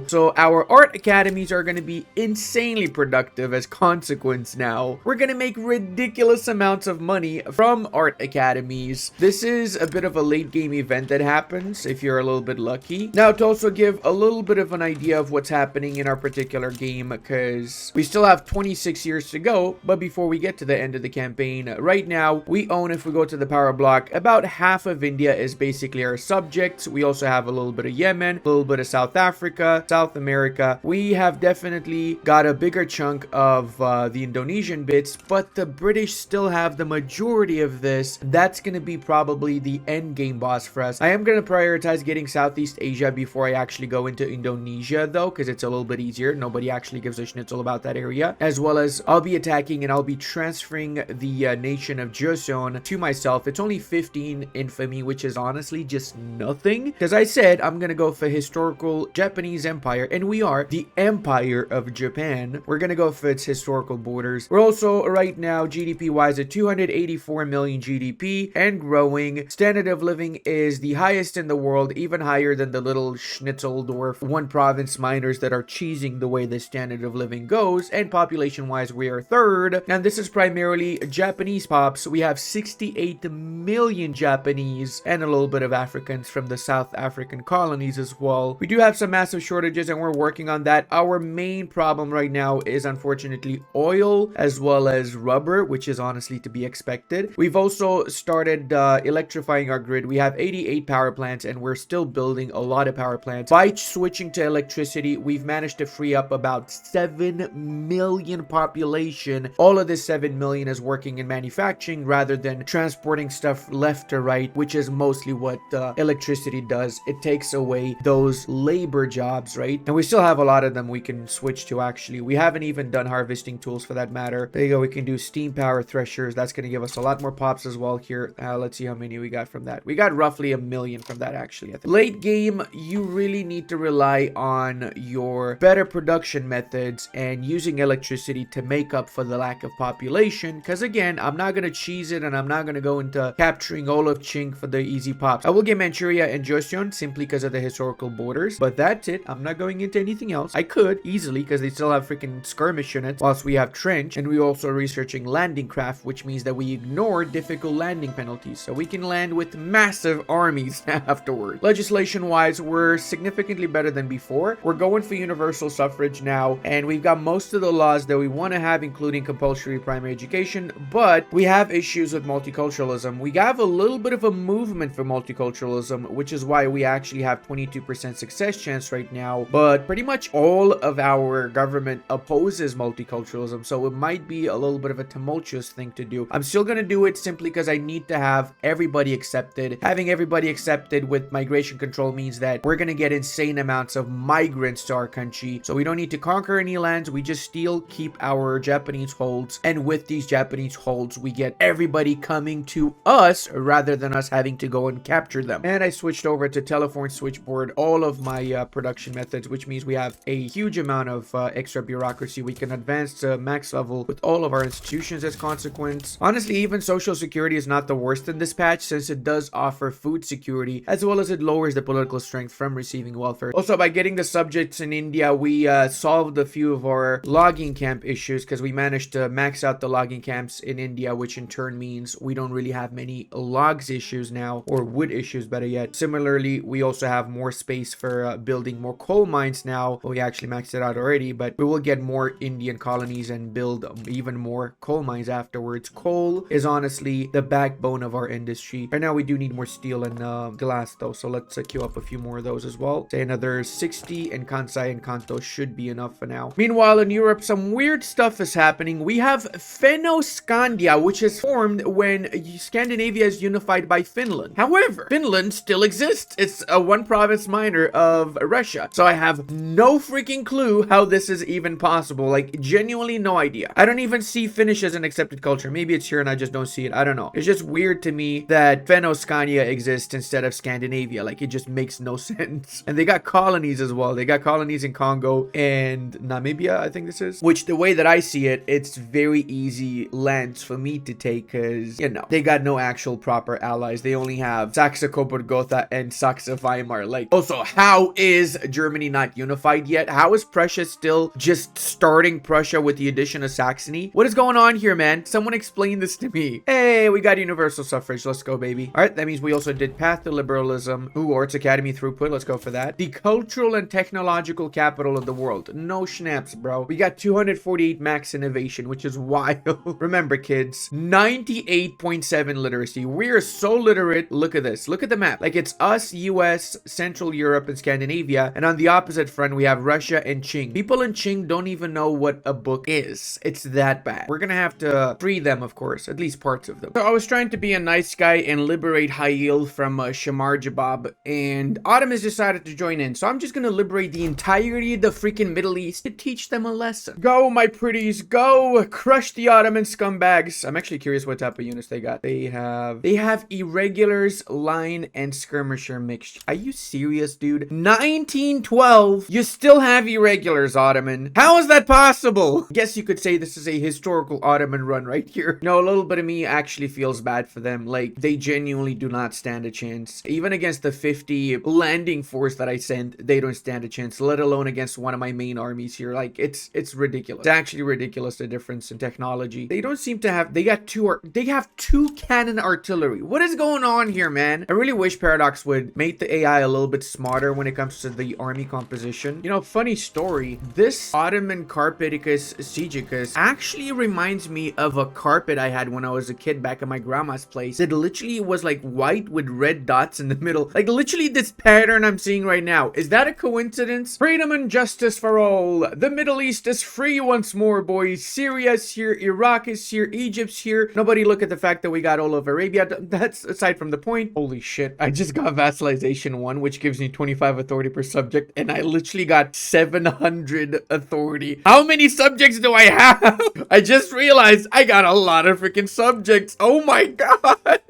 So our art academies are going to be insanely productive as consequence now. We're going to make ridiculous amounts of money from art academies. This is a bit of a late game event that happens if you're a little bit lucky. Now, to also give a little bit of an idea of what's happening in our particular game, because we still have 26 years to go, but before we get to the end of the campaign, right now we own, if we go to the power block, about half of India is basically our subjects. We also have a little bit of Yemen, a little bit of South Africa, South America. We have definitely got a bigger chunk of the Indonesian bits, but the British still have the majority of this. That's going to be probably the end game boss for us. I am going to prioritize getting Southeast Asia before I actually go into Indonesia, though, because it's a little bit easier. Nobody actually gives a schnitzel about that area. As well as I'll be attacking and I'll be transferring the nation of Joseon to myself. It's only 15 infamy, which is honestly just nothing, because I said I'm going to go for historical Japanese Empire, and we are the Empire of Japan. We're gonna go for its historical borders. We're also right now GDP wise at 284 million GDP and growing. Standard of living is the highest in the world, even higher than the little Schnitzeldorf one province miners that are cheesing the way the standard of living goes. And population wise, we are 3rd, and this is primarily Japanese pops. We have 68 million Japanese and a little bit of Africans from the South African colonies as well. We do have some massive shortages, and we're working on that. Our main problem right now is unfortunately oil as well as rubber, which is honestly to be expected. We've also started electrifying our grid. We have 88 power plants, and we're still building a lot of power plants. By switching to electricity, we've managed to free up about 7 million population. All of this 7 million is working in manufacturing rather than transporting stuff left to right, which is mostly what electricity does. It takes away those labor jobs, right? And we still have a lot of them we can switch to. Actually, we haven't even done harvesting tools for that matter. There you go. We can do steam power threshers. That's going to give us a lot more pops as well here. Let's see how many we got from that. We got roughly 1 million from that, actually. I think. Late game, you really need to rely on your better production methods and using electricity to make up for the lack of population, because again, I'm not going to cheese it, and I'm not going to go into capturing all of Qing for the easy pops. I will get Manchuria and Joseon simply because of the historical borders, but that's it. I'm not going into anything else. I could easily because they still have freaking skirmish units whilst we have trench, and we also are researching landing craft, which means that we ignore difficult landing penalties, so we can land with massive armies afterward. Legislation wise, we're significantly better than before. We're going for universal suffrage now, and we've got most of the laws that we want to have, including compulsory primary education, but we have issues with multiculturalism. We have a little bit of a movement for multiculturalism, which is why we actually have 22% success chance right now, but pretty much all of our government opposes multiculturalism, so it might be a little bit of a tumultuous thing to do. I'm still gonna do it simply because I need to have everybody accepted. Having everybody accepted with migration control means that we're gonna get insane amounts of migrants to our country, so we don't need to conquer any lands. We just still keep our Japanese holds, and with these Japanese holds we get everybody coming to us rather than us having to go and capture them. And I switched over to telephone switchboard all of my production methods, which means we have a huge amount of extra bureaucracy. We can advance to max level with all of our institutions as consequence. Honestly, even social security is not the worst in this patch, since it does offer food security, as well as it lowers the political strength from receiving welfare. Also, by getting the subjects in India, we solved a few of our logging camp issues, because we managed to max out the logging camps in India, which in turn means we don't really have many logs issues now, or wood issues better yet. Similarly, we also have more space for building more coal mines now. Well, we actually maxed it out already, but we will get more Indian colonies and build even more coal mines afterwards. Coal is honestly the backbone of our industry. Right now we do need more steel and glass though, so let's queue up a few more of those as well. Say another 60, and Kansai and Kanto should be enough for now. Meanwhile, in Europe, some weird stuff is happening. We have Fennoscandia, which is formed when Scandinavia is unified by Finland. However, Finland still exists. It's a one province minor of Russia, so I have no freaking clue how this is even possible. Like, genuinely no idea. I don't even see Finnish as an accepted culture. Maybe it's here and I just don't see it. I don't know. It's just weird to me that Fennoscandia exists instead of Scandinavia. Like, it just makes no sense. And they got colonies as well. They got colonies in Congo and Namibia, I think this is. Which, the way that I see it, it's very easy lands for me to take, because, you know, they got no actual proper allies. They only have Saxe-Coburg-Gotha and Saxe-Weimar. Like, also, how is Germany not unified yet? How is Prussia still just starting Prussia with the addition of Saxony? What is going on here, man? Someone explain this to me. Hey, we got universal suffrage. Let's go, baby. All right, that means we also did Path to Liberalism. Ooh, Arts Academy throughput. Let's go for that. The cultural and technological capital of the world. No schnaps, bro. We got 248 max innovation, which is wild. Remember, kids, 98.7 literacy. We are so literate. Look at this. Look at the map. Like, it's us, US, Central Europe, and Scandinavia. And on the opposite front, we have Russia and Qing. People in Qing don't even know what a book is. It's that bad. We're gonna have to free them, of course, at least parts of them. So I was trying to be a nice guy and liberate Hail from Shamar Jabab, and Autumn has decided to join in. So I'm just gonna liberate the entirety of the freaking Middle East to teach them a lesson. Go, my pretties, go! Crush the Ottoman scumbags. I'm actually curious what type of units they got. They have irregulars, line, and skirmisher mixed. Are you serious, dude? 1912. You still have irregulars, Ottoman. How is that possible? Guess you could say this is a historical Ottoman run right here. No, a little bit of me actually feels bad for them. Like, they genuinely do not stand a chance. Even against the 50 landing force that I sent, they don't stand a chance, let alone against one of my main armies here. Like, it's ridiculous. It's actually ridiculous, the difference in technology. They don't seem to have, they have two cannon artillery. What is going on here, man? I really wish Paradox would make the AI a little bit smarter when it comes to the army composition. You know, funny story, this Ottoman Carpeticus Siegicus actually reminds me of a carpet I had when I was a kid back at my grandma's place. It literally was like white with red dots in the middle. Like, literally this pattern I'm seeing right now. Is that a coincidence? Freedom and justice for all. The Middle East is free once more, boys. Syria's here, Iraq is here, Egypt's here. Nobody look at the fact that we got all of Arabia. That's aside from the point. Holy shit, I just got vassalization 1, which gives me 25 authority per subject, and I literally got 700 authority. How many subjects do I have? I just realized I got a lot of freaking subjects. Oh my god.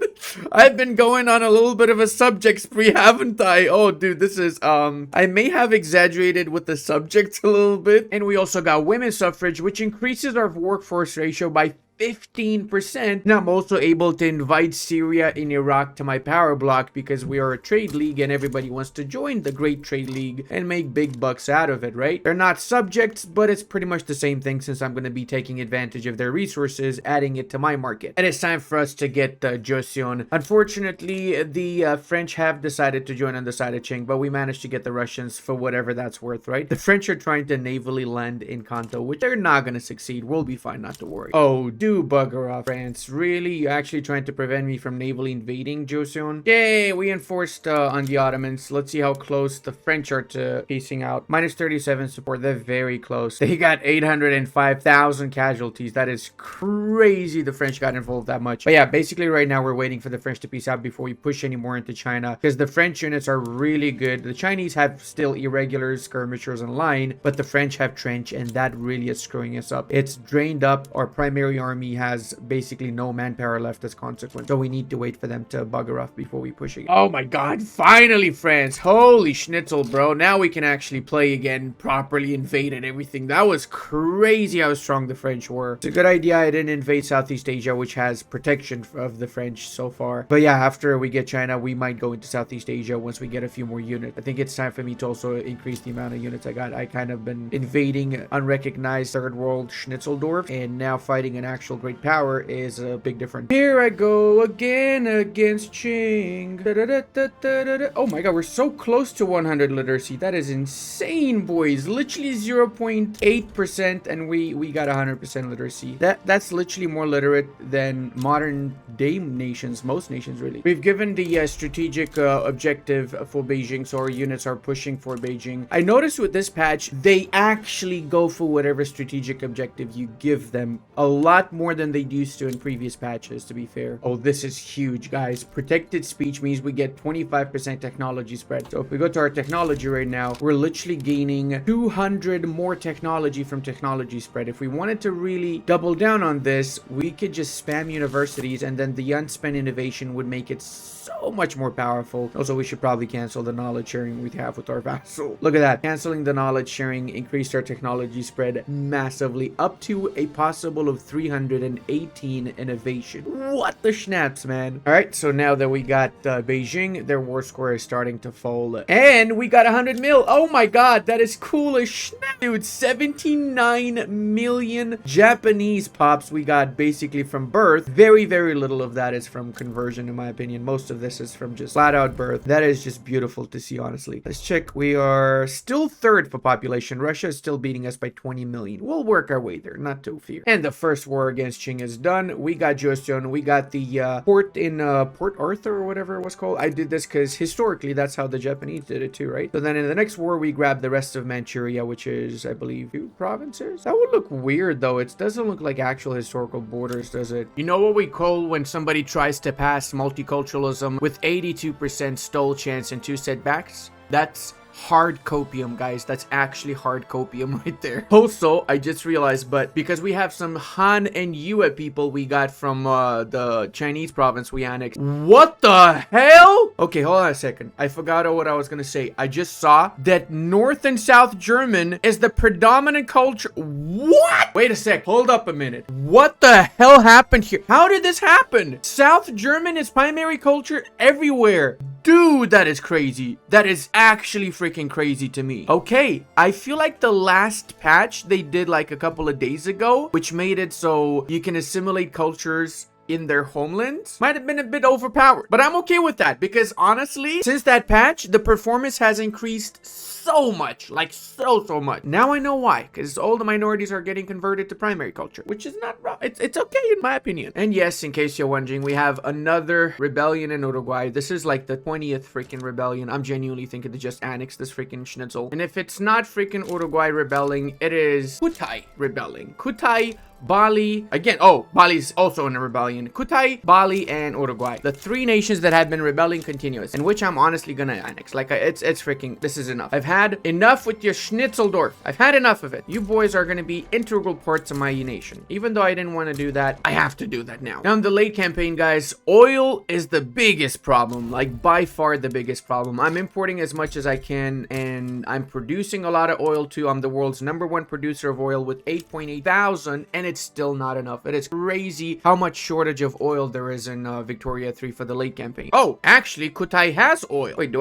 I've been going on a little bit of a subject spree, haven't I? Oh, dude, this is, I may have exaggerated with the subjects a little bit. And we also got women's suffrage, which increases our workforce ratio by 15%. Now I'm also able to invite Syria and Iraq to my power block because we are a trade league and everybody wants to join the Great Trade League and make big bucks out of it, right? They're not subjects, but it's pretty much the same thing since I'm going to be taking advantage of their resources, adding it to my market. And it's time for us to get Joseon. Unfortunately, the French have decided to join on the side of Qing, but we managed to get the Russians for whatever that's worth, right? The French are trying to navally land in Kanto, which they're not going to succeed. We'll be fine, not to worry. Oh, do bugger off, France. Really? You're actually trying to prevent me from navally invading Joseon? Yay, we enforced on the Ottomans. Let's see how close the French are to piecing out. Minus 37 support. They're very close. They got 805,000 casualties. That is crazy the French got involved that much. But yeah, basically right now we're waiting for the French to peace out before we push any more into China because the French units are really good. The Chinese have still irregulars, skirmishers in line, but the French have trench and that really is screwing us up. It's drained up. Our primary army has basically no manpower left as consequence. So we need to wait for them to bugger off before we push again. Oh my god, finally France. Holy schnitzel, bro. Now we can actually play again, properly invade and everything. That was crazy how strong the French were. It's a good idea I didn't invade Southeast Asia, which has protection of the French so far. But yeah, after we get China, we might go into Southeast Asia once we get a few more units. I think it's time for me to also increase the amount of units I got. I kind of been invading unrecognized third world Schnitzeldorf, and now fighting an actual great power is a big difference. Here I go again against Qing. Oh my god, we're so close to 100 literacy. That is insane, boys. Literally 0.8%, and we got 100% literacy. That's literally more literate than modern day nations, most nations really. We've given the strategic objective for Beijing, so our units are pushing for Beijing. I noticed with this patch, they actually go for whatever strategic objective you give them a lot more than they used to in previous patches, to be fair. Oh, this is huge, guys. Protected speech means we get 25% technology spread. So if we go to our technology right now, we're literally gaining 200 more technology from technology spread. If we wanted to really double down on this, we could just spam universities and then the unspent innovation would make it so much more powerful. Also, we should probably cancel the knowledge sharing we have with our vassal. Look at that. Canceling the knowledge sharing increased our technology spread massively up to a possible of 318 innovation. What the schnapps, man. All right, so now that we got Beijing, their war score is starting to fall. And we got 100 mil. Oh my god, that is cool as snap. Dude, 79 million Japanese pops we got basically from birth. Very, very little of that is from conversion, in my opinion. Most of this is from just flat out birth. That is just beautiful to see, honestly. Let's check. We are still third for population. Russia is still beating us by 20 million. We'll work our way there, not to fear. And the first war against Qing is done. We got Joseon. We got the port in Port Arthur or whatever it was called. I did this because historically that's how the Japanese did it too, right? So then in the next war, we grabbed the rest of Manchuria, which is, I believe, 2 provinces. That would look weird though. It doesn't look like actual historical borders, does it? You know what we call when somebody tries to pass multiculturalism with 82% stall chance and 2 setbacks? That's hard copium, guys. That's actually hard copium right there. Also, I just realized, but because we have some Han and Yue people we got from the Chinese province we annexed. What the hell? Okay, hold on a second. I forgot what I was gonna say. I just saw that North and South German is the predominant culture. What? Wait a sec. Hold up a minute. What the hell happened here? How did this happen? South German is primary culture everywhere. Dude, that is crazy. That is actually freaking crazy to me. Okay, I feel like the last patch they did like a couple of days ago, which made it so you can assimilate cultures in their homelands, might have been a bit overpowered. But I'm okay with that because honestly, since that patch, the performance has increased so much, like so much. Now I know why, because all the minorities are getting converted to primary culture, which is not wrong. It's okay in my opinion. And yes, in case you're wondering, we have another rebellion in Uruguay. This is like the 20th freaking rebellion. I'm genuinely thinking to just annex this freaking schnitzel. And if it's not freaking Uruguay rebelling, it is Kutai rebelling. Kutai, Bali, again, oh, Bali's also in a rebellion. Kutai, Bali, and Uruguay. The 3 nations that have been rebelling continuous, and which I'm honestly gonna annex. Like, it's freaking, this is enough. I've had enough with your Schnitzeldorf. I've had enough of it. You boys are gonna be integral parts of my nation. Even though I didn't want to do that, I have to do that now. Now, in the late campaign, guys, oil is the biggest problem. Like, by far the biggest problem. I'm importing as much as I can, and I'm producing a lot of oil too. I'm the world's #1 producer of oil with 8.8 thousand, and it's still not enough. It is crazy how much shortage of oil there is in Victoria 3 for the late campaign. Oh, actually, Kutai has oil. Wait,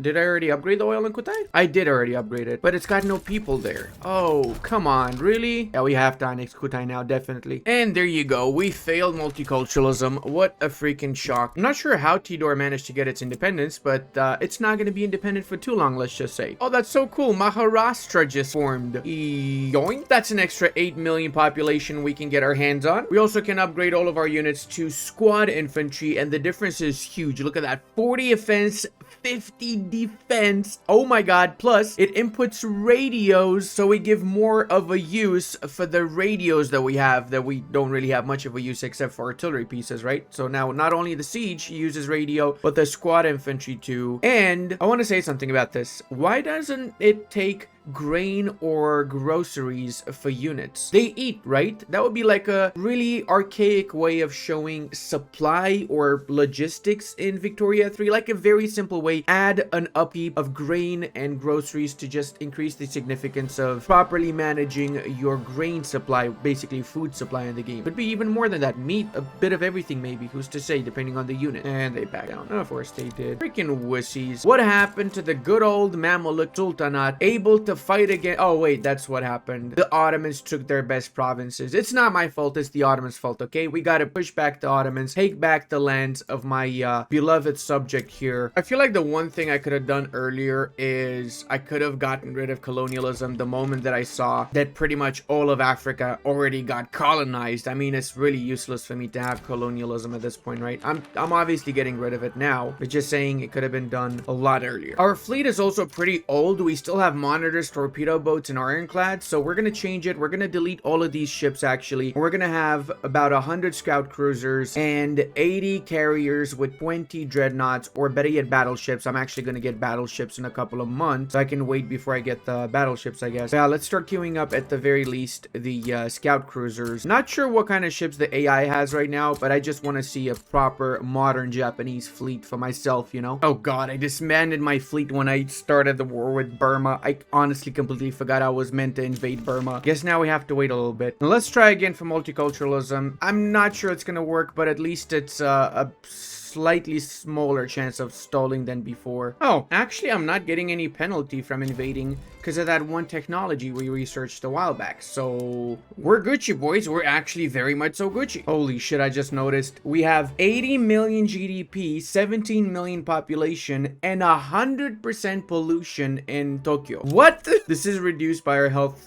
did I already upgrade the oil in Kutai? I did already upgrade it, but it's got no people there. Oh, come on, really? Yeah, we have to annex Kutai now, definitely. And there you go. We failed multiculturalism. What a freaking shock. I'm not sure how Tidor managed to get its independence, but it's not going to be independent for too long, let's just say. Oh, that's so cool. Maharashtra just formed. Yoink. That's an extra 8 million population we can get our hands on. We also can upgrade all of our units to squad infantry, and the difference is huge. Look at that. 40 offense, 50 defense. Oh my god. Plus, it inputs radios, so we give more of a use for the radios that we have, that we don't really have much of a use except for artillery pieces, right? So now not only the siege uses radio, but the squad infantry too. And I want to say something about this. Why doesn't it take grain or groceries for units? They eat, right? That would be like a really archaic way of showing supply or logistics in Victoria 3, like a very simple way. Add an upkeep of grain and groceries to just increase the significance of properly managing your grain supply, basically food supply in the game. Could be even more than that. Meat, a bit of everything maybe, who's to say, depending on the unit. And they back down. Of course they did. Freaking wussies. What happened to the good old Mamluk Sultanate, able to fight again? Oh wait, that's what happened. The Ottomans took their best provinces. It's not my fault, it's the Ottomans' fault, okay? We gotta push back the Ottomans, take back the lands of my beloved subject here. I feel like the one thing I could have done earlier is I could have gotten rid of colonialism the moment that I saw that pretty much all of Africa already got colonized. I mean, it's really useless for me to have colonialism at this point, right? I'm obviously getting rid of it now, but just saying it could have been done a lot earlier. Our fleet is also pretty old. We still have monitors, torpedo boats, and ironclads, so we're gonna change it. We're gonna delete all of these ships actually. We're gonna have about 100 scout cruisers and 80 carriers with 20 dreadnoughts, or better yet, battleships. I'm actually gonna get battleships in a couple of months, so I can wait before I get the battleships, I guess. Yeah, let's start queuing up at the very least the scout cruisers. Not sure what kind of ships the AI has right now, but I just want to see a proper modern Japanese fleet for myself, you know? Oh god, I disbanded my fleet when I started the war with Burma. I honestly completely forgot I was meant to invade Burma. Guess now we have to wait a little bit. Now let's try again for multiculturalism. I'm not sure it's gonna work, but at least it's a slightly smaller chance of stalling than before. Oh, actually, I'm not getting any penalty from invading because of that one technology we researched a while back. So we're Gucci, boys. We're actually very much so Gucci. Holy shit, I just noticed we have 80 million GDP, 17 million population, and 100% pollution in Tokyo. What? This is reduced by our health,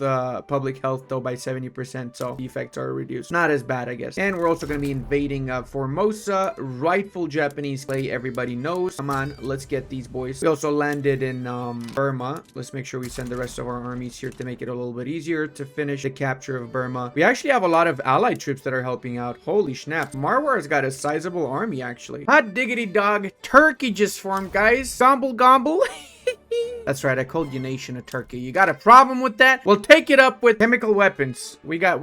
public health though, by 70%, so the effects are reduced. Not as bad, I guess. And we're also going to be invading Formosa, rightful Japanese clay, everybody knows. Come on, let's get these boys. We also landed in Burma. Let's make sure we send the rest of our armies here to make it a little bit easier to finish the capture of Burma. We actually have a lot of allied troops that are helping out. Holy snap. Marwar's got a sizable army, actually. Hot diggity dog. Turkey just formed, guys. Gomble gomble. That's right, I called your nation a turkey. You got a problem with that? We'll take it up with chemical weapons. We got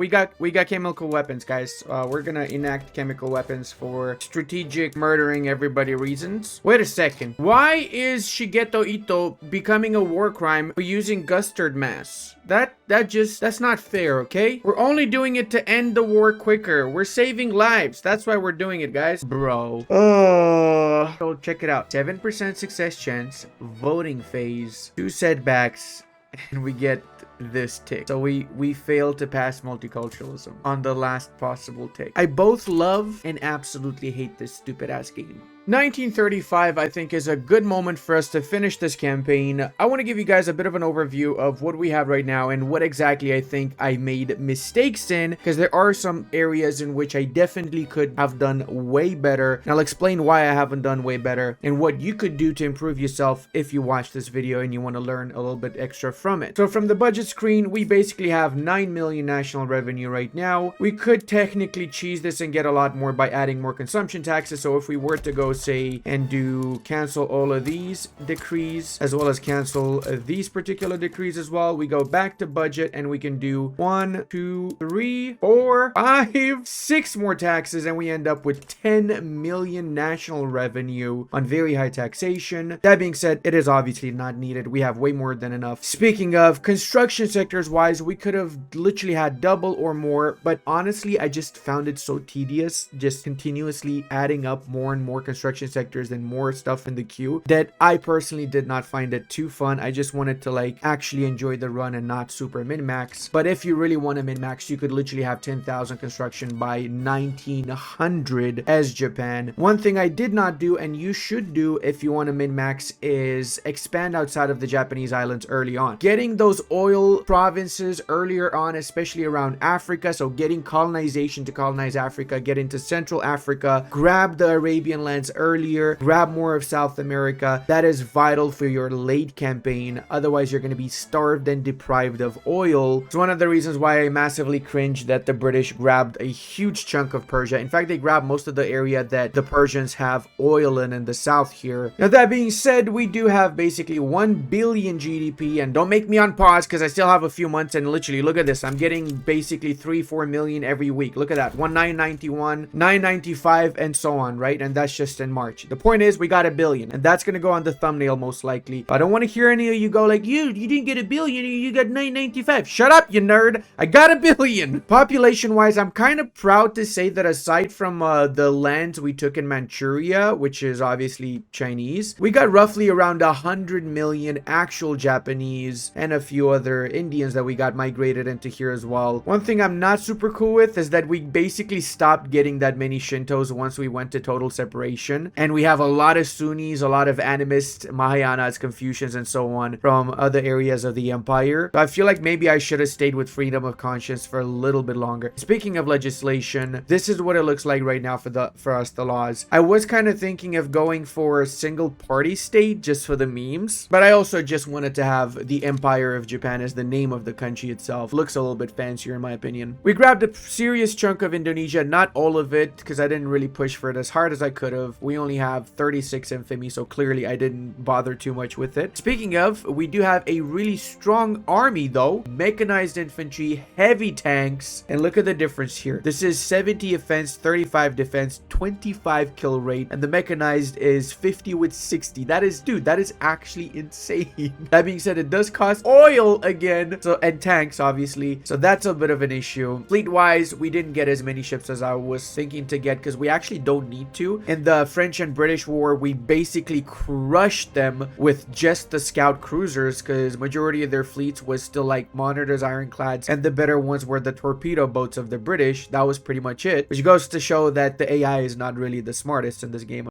chemical weapons, guys. We're gonna enact chemical weapons for strategic murdering everybody reasons. Wait a second. Why is Shigeto Ito becoming a war crime for using custard mass? That's not fair, okay? We're only doing it to end the war quicker. We're saving lives. That's why we're doing it, guys. Bro. So check it out. 7% success chance, voting phase, 2 setbacks, and we get this tick. So we failed to pass multiculturalism on the last possible tick. I both love and absolutely hate this stupid ass game. 1935, I think, is a good moment for us to finish this campaign. I want to give you guys a bit of an overview of what we have right now and what exactly I think I made mistakes in, because there are some areas in which I definitely could have done way better. And I'll explain why I haven't done way better and what you could do to improve yourself if you watch this video and you want to learn a little bit extra from it. So from the budget screen, we basically have 9 million national revenue right now. We could technically cheese this and get a lot more by adding more consumption taxes. So if we were to go say and do cancel all of these decrees as well as cancel these particular decrees as well. We go back to budget and we can do 1, 2, 3, 4, 5, 6 more taxes, and we end up with 10 million national revenue on very high taxation. That being said, it is obviously not needed. We have way more than enough. Speaking of construction sectors wise, we could have literally had double or more, but honestly, I just found it so tedious just continuously adding up more and more construction sectors and more stuff in the queue that I personally did not find it too fun. I just wanted to like actually enjoy the run and not super min-max. But if you really want to min-max, you could literally have 10,000 construction by 1900 as Japan. One thing I did not do, and you should do if you want to min-max, is expand outside of the Japanese islands early on. Getting those oil provinces earlier on, especially around Africa, so getting colonization to colonize Africa, get into Central Africa, grab the Arabian lands earlier, grab more of South America. That is vital for your late campaign. Otherwise, you're going to be starved and deprived of oil. It's one of the reasons why I massively cringe that the British grabbed a huge chunk of Persia. In fact, they grabbed most of the area that the Persians have oil in the south here. Now, that being said, we do have basically 1 billion GDP, and don't make me unpause because I still have a few months, and literally look at this. I'm getting basically 3-4 million every week. Look at that. 991, 995, and so on, right? And that's just in March. The point is, we got a billion, and that's gonna go on the thumbnail most likely. But I don't want to hear any of you go like, you didn't get a billion, you got 995. Shut up, you nerd. I got a billion. Population wise, I'm kind of proud to say that aside from the lands we took in Manchuria, which is obviously Chinese, we got roughly around 100 million actual Japanese and a few other Indians that we got migrated into here as well. One thing I'm not super cool with is that we basically stopped getting that many Shintos once we went to total separation, and we have a lot of Sunnis, a lot of animists, Mahayanas, Confucians, and so on from other areas of the empire. So I feel like maybe I should have stayed with freedom of conscience for a little bit longer. Speaking of legislation, this is what it looks like right now for us, the laws. I was kind of thinking of going for a single party state just for the memes, but I also just wanted to have the Empire of Japan as the name of the country itself. Looks a little bit fancier in my opinion. We grabbed a serious chunk of Indonesia, not all of it because I didn't really push for it as hard as I could have. We only have 36 infamy, so clearly I didn't bother too much with it. Speaking of, we do have a really strong army though. Mechanized infantry, heavy tanks, and look at the difference here. This is 70 offense, 35 defense, 25 kill rate, and the mechanized is 50 with 60. That is, dude, that is actually insane. That being said, it does cost oil again, so, and tanks obviously, so that's a bit of an issue. Fleet wise, we didn't get as many ships as I was thinking to get because we actually don't need to. In the French and British War, we basically crushed them with just the scout cruisers because majority of their fleets was still like monitors, ironclads, and the better ones were the torpedo boats of the British. That was pretty much it, which goes to show that the AI is not really the smartest in this game.